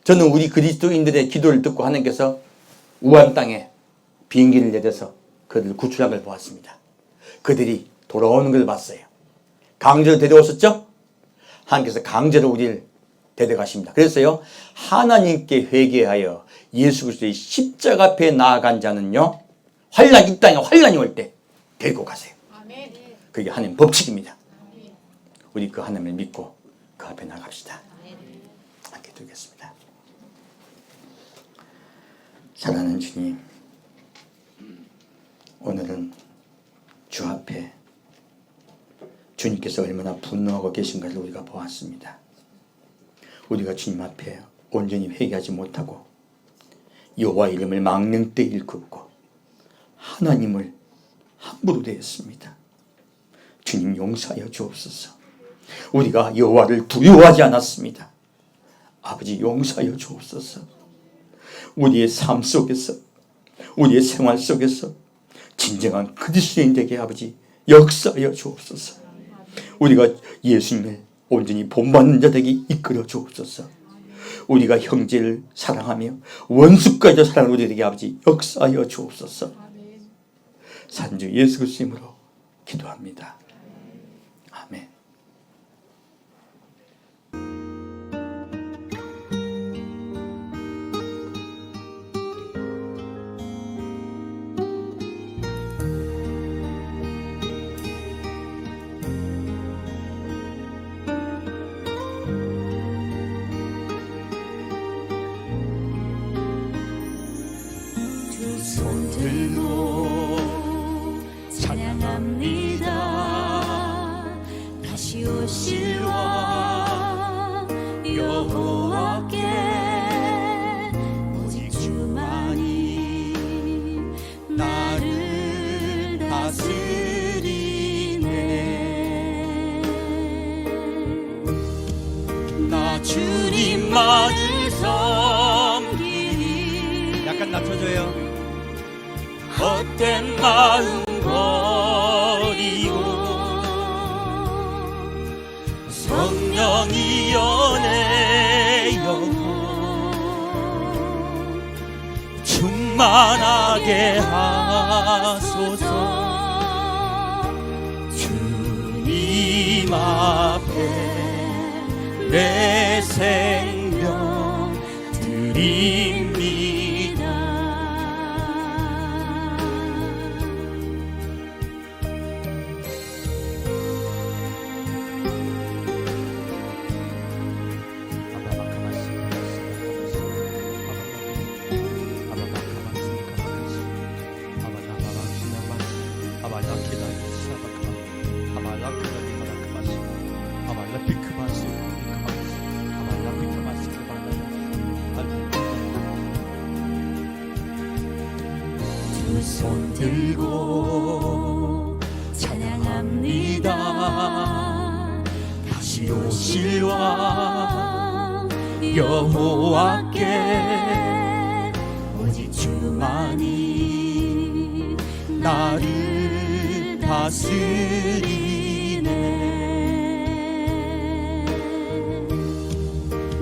저는 우리 그리스도인들의 기도를 듣고 하나님께서 우한 땅에 비행기를 내려서 그들을 구출한 걸 보았습니다. 그들이 돌아오는 걸 봤어요. 강제로 데려오셨죠? 하나님께서 강제로 우리를 데려가십니다. 그래서요 하나님께 회개하여 예수 그리스도의 십자가 앞에 나아간 자는요 환난, 이 땅에 환난이 올 때 데리고 가세요. 그게 하나님 법칙입니다. 우리 그 하나님을 믿고 그 앞에 나갑시다. 함께 드리겠습니다. 사랑하는 주님, 오늘은 주 앞에 주님께서 얼마나 분노하고 계신가를 우리가 보았습니다. 우리가 주님 앞에 온전히 회개하지 못하고 여호와 이름을 망령되 일컫고 하나님을 함부로 대했습니다. 주님 용서하여 주옵소서. 우리가 여호와를 두려워하지 않았습니다. 아버지 용서하여 주옵소서. 우리의 삶 속에서 우리의 생활 속에서 진정한 그리스도인 되게 아버지 역사하여 주옵소서. 우리가 예수님을 온전히 본받는 자 되게 이끌어 주옵소서. 우리가 형제를 사랑하며 원수까지도 사랑하는 우리 되게 아버지 역사하여 주옵소서. 산주 예수 그리스도 이름으로 기도합니다. 아멘.
들고 찬양합니다. 다시 오실 왕 여호와께 오직 주만이 나를 다스리네. 나 주님만을 섬기리.
약간 낮춰줘요.
헛된 마음 버리고 성령이여 내 영혼 충만하게 하소서. 주님 앞에 내 생명 드립니다. 두 손 들고 찬양합니다. 다시 오실 왕 여호와께 오직 주만이 나를 다스리네.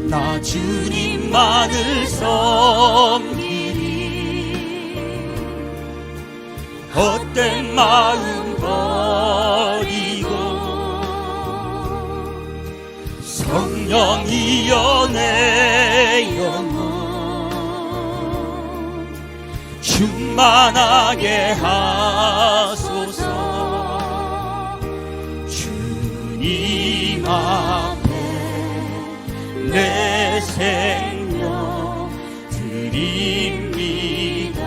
나 주님만을 섬기리. 헛된 마음 버리고 성령이여 내 영혼 충만하게 하소서. 주님 앞에 내 생명 드립니다.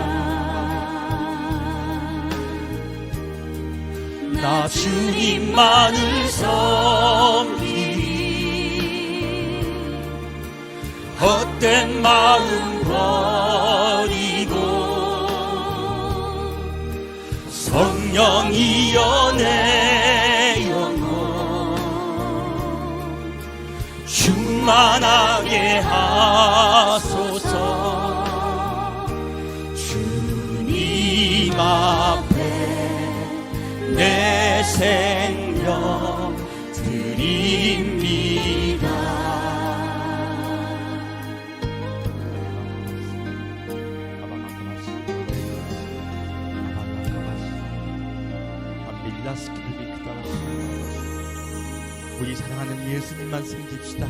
나 주님만을 섬기리. 헛된 마음 버리고 성령이여 내 영혼 충만하게 하소서. 주님 앞에 내 생명 드립니다.
우리 사랑하는 예수님만 섬깁시다.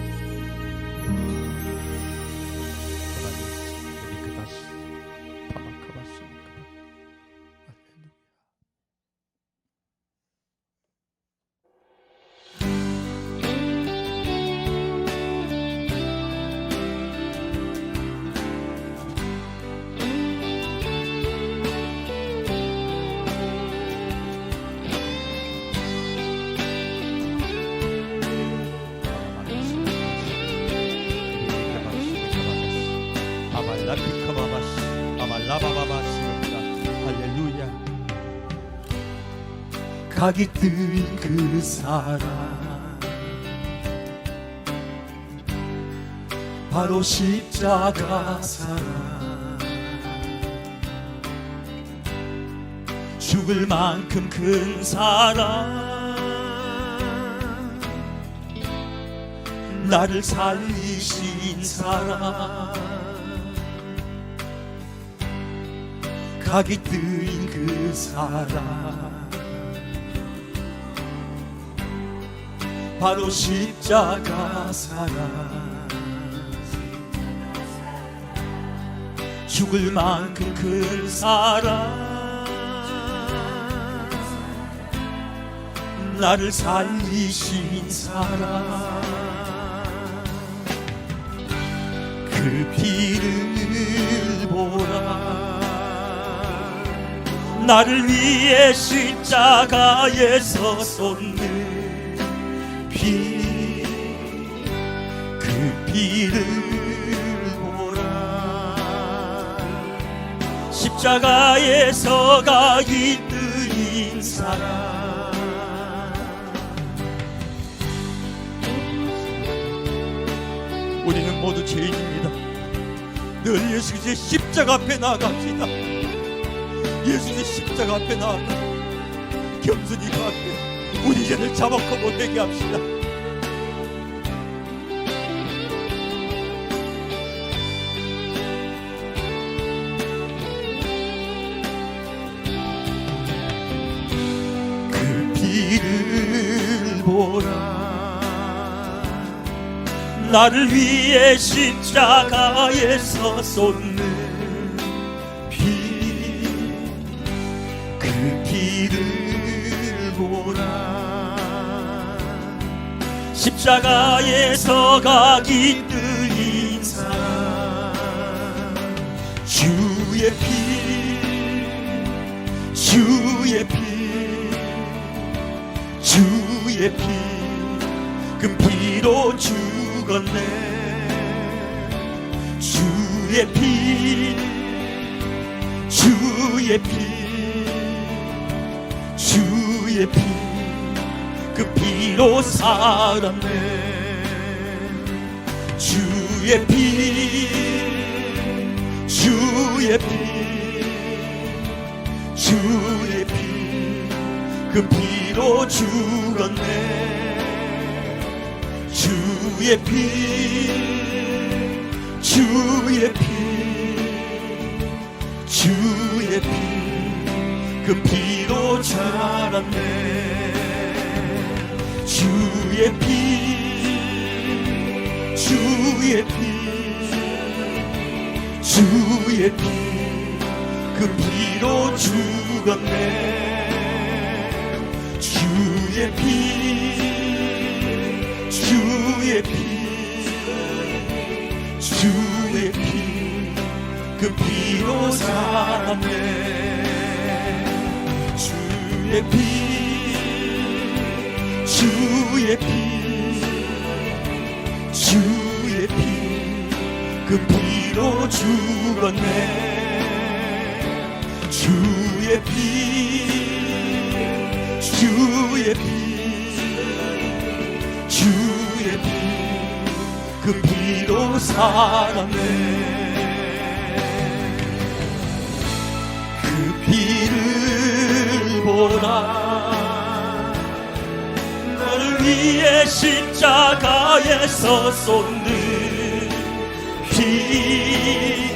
할렐루야.
각이 뜬 그 사랑 바로 십자가 사랑. 죽을 만큼 큰 사랑 나를 살리신 사랑. 각이 뜨인 그 사랑 바로 십자가 사랑. 죽을 만큼 큰 사랑 나를 살리신 사랑. 그 피를 보라 나를 위해 십자가에서 쏟는 피, 그 피를 보라. 십자가에서가 이뜨인 사랑.
우리는 모두 죄인입니다. 늘 예수 그리스도의 십자가 앞에 나아갑시다. 예수 그리스도의 십자가 앞에 나아가 겸손히 그 앞에 우리 죄를 자복하고 회개합시다.
그 피를 보라. 나를 위해 십자가에서 쏟는 피, 그 피를 보라. 십자가에서가 깃들인 사랑. 주의 피, 주의 피, 주의 피, 그 피로 죽었네. 주의 피, 주의 피, 주의 피, 그 피로 살았네. 주의 피, 주의 피, 주의 피, 그 피로 죽었네. 주의 피, 주의 피, 주의 피, 그 피로 자랐네. 주의 피, 주의 피, 주의 피, 그 피로 죽었네. 주의 피, 주의 피, 주의 피, 그 피로 살았네. 주의 피, 주의 피, 주의 피, 그 피로 죽었네. 주의 피, 주의 피, 주의 피, 그 피로 살았네. 그 피를 보라. 너를 위해 십자가에서 쏟는 피,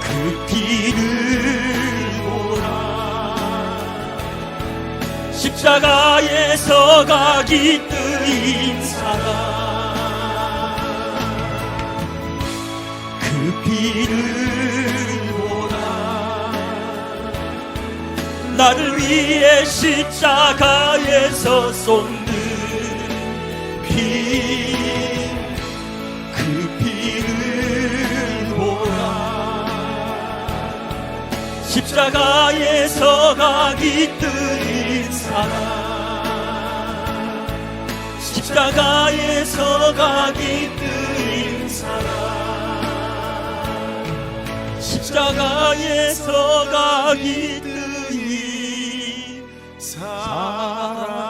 그 피를 보라. 십자가에서가 깃들인 사랑. 그 피를 보라. 나를 위해 십자가에서 쏟는 피, 그 피를 보라. 십자가에서가 깃들인 사랑. 십자가에서가 깃들인 사랑. 십자가에서가 깃들인 사랑.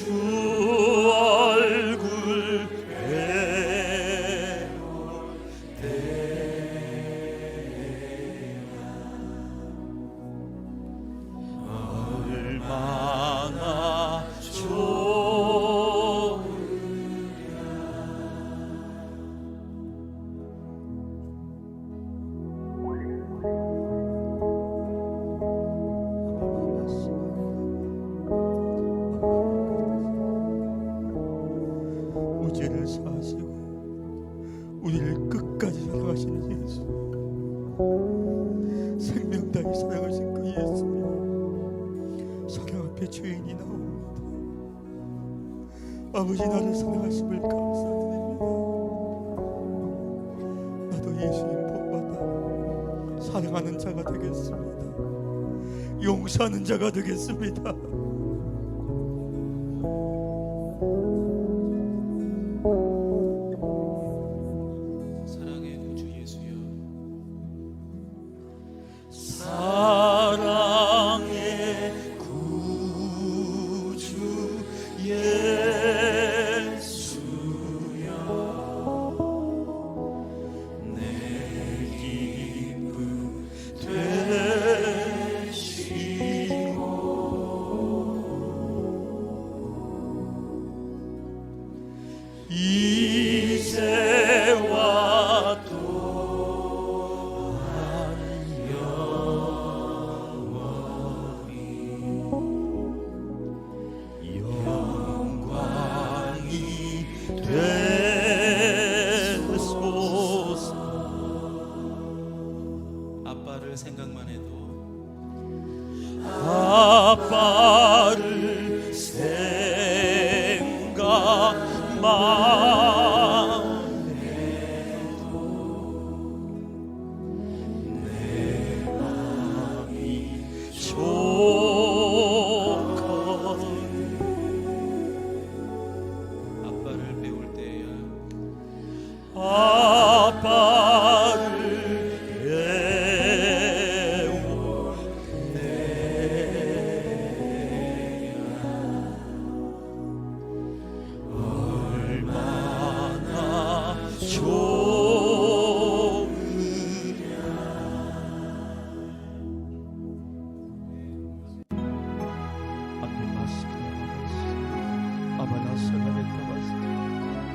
주 얼굴 얼마나 좋으랴. 우죄를 사하시고 우리를 끝까지 사랑하시는 예수, 생명 다해 사랑하신 그 예수님, 사랑 앞에 죄인이 나옵니다. 아버지, 나를 사랑하심을 감사드립니다. 나도 예수님 본받아 사랑하는 자가 되겠습니다. 용서하는 자가 되겠습니다.
사랑의 구주 예수여,
사랑의 구주 예수여, 내 기쁨 되시고 이제와 또한 영광이 되소서.
아빠를 생각만 해도
아빠를 생각만 해도 내 마음이 좋거든.
아빠를 배울 때야
아빠를 배울 얼마나 좋으랴. 앞에 마스크를 받았어. 아바나 사랑했다 마스크.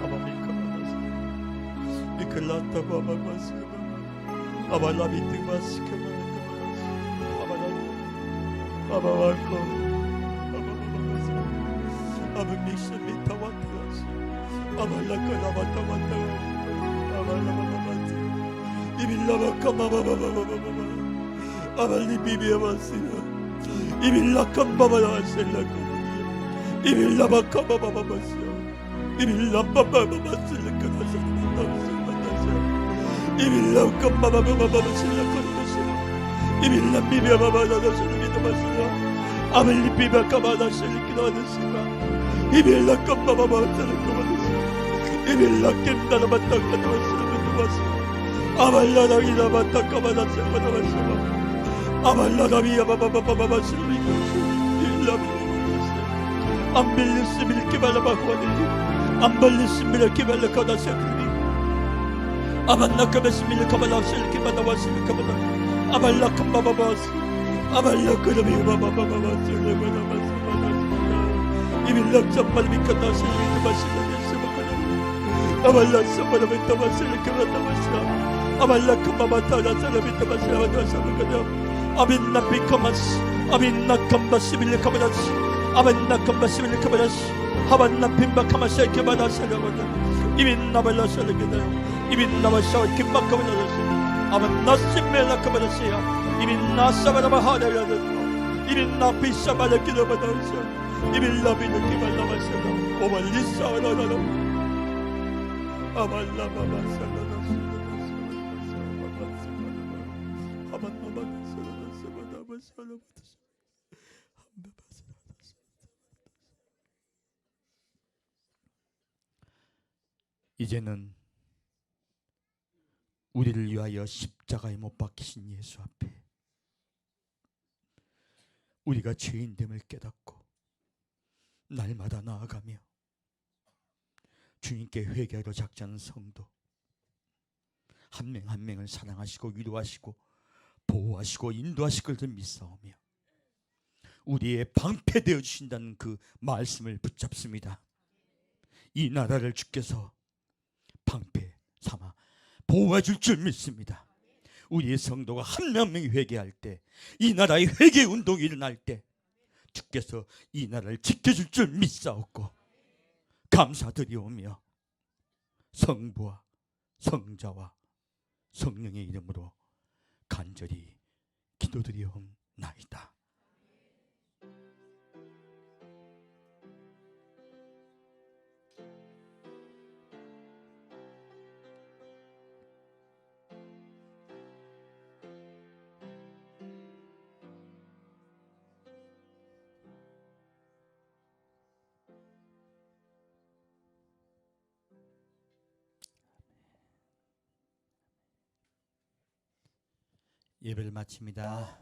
아바 밀카 받았어. 미클라타 바바 마스크. 아바나 미트 마스크 받았어. 아바나 아바와코. 아바바 마스크. 아바 믹스 미타 왔다가스. 아발라카 나바타 왔다가. 아발라바바 마스. 이빌라바카 마바바바바바바. 아발리 비비아 마스나. 이빌라카 바바라 셀라카. 이빌라바카 바바바바스. 이빌라바바바바스 셀라카나사. 이빌라카 바바바바바스 셀라카나사. 이빌라 비비아바바바스 셀라카나사. 아벨리 비비아카 바바바스 셀라카나사. 이빌라카 바바바바스 셀라카나사. 이빌라카 나라바타 카나사. 아발라다기나 바타 카바나사 카나사. 아발라다비아 바바바바바스 셀라카나사. 암빌리스 밀키 발라바코니 암발리스 밀키 발라코나 세크리 아만나카베스 밀카발라 셀키 바다와스 밀카발라 아발라캄바바바스 아발라카르비 바바바바바스 레바나바스 이빌락자 발비카다 셀키 바시나스 바카나 아발라스 바라베타바스 레카바다바스 아발라캄바바타다 셀비타바스 바다바스 바카나 아빈나비카마스 아빈나캄바스 밀카바다스 아반나 컴바시빌 카바라시 하반나 핀바 카마샤 케바다 살라바다 이빈나 발라살게다 이빈나 마샤 김바 카바라시 아반나 심멜라 카바라시야 이빈나 사바라바 하다라다 이빈나 피샤바라 키라바다시 이빌라 비르 키발라바살라 오발리사라라라 아발라 바바살라다 아반나 바살라다 바살라바다 이제는 우리를 위하여 십자가에 못 박히신 예수 앞에 우리가 죄인됨을 깨닫고 날마다 나아가며 주님께 회개하러 작정하는 성도, 한 명 한 명을 사랑하시고 위로하시고 보호하시고 인도하실 것을 믿사오며 우리의 방패되어 주신다는 그 말씀을 붙잡습니다. 이 나라를 주께서 방패 삼아 보호해 줄 줄 믿습니다. 우리의 성도가 한 명 한 명이 회개할 때, 이 나라의 회개 운동이 일어날 때 주께서 이 나라를 지켜줄 줄 믿사옵고 감사드리오며 성부와 성자와 성령의 이름으로 간절히 기도드리옵나이다. 예배를 마칩니다.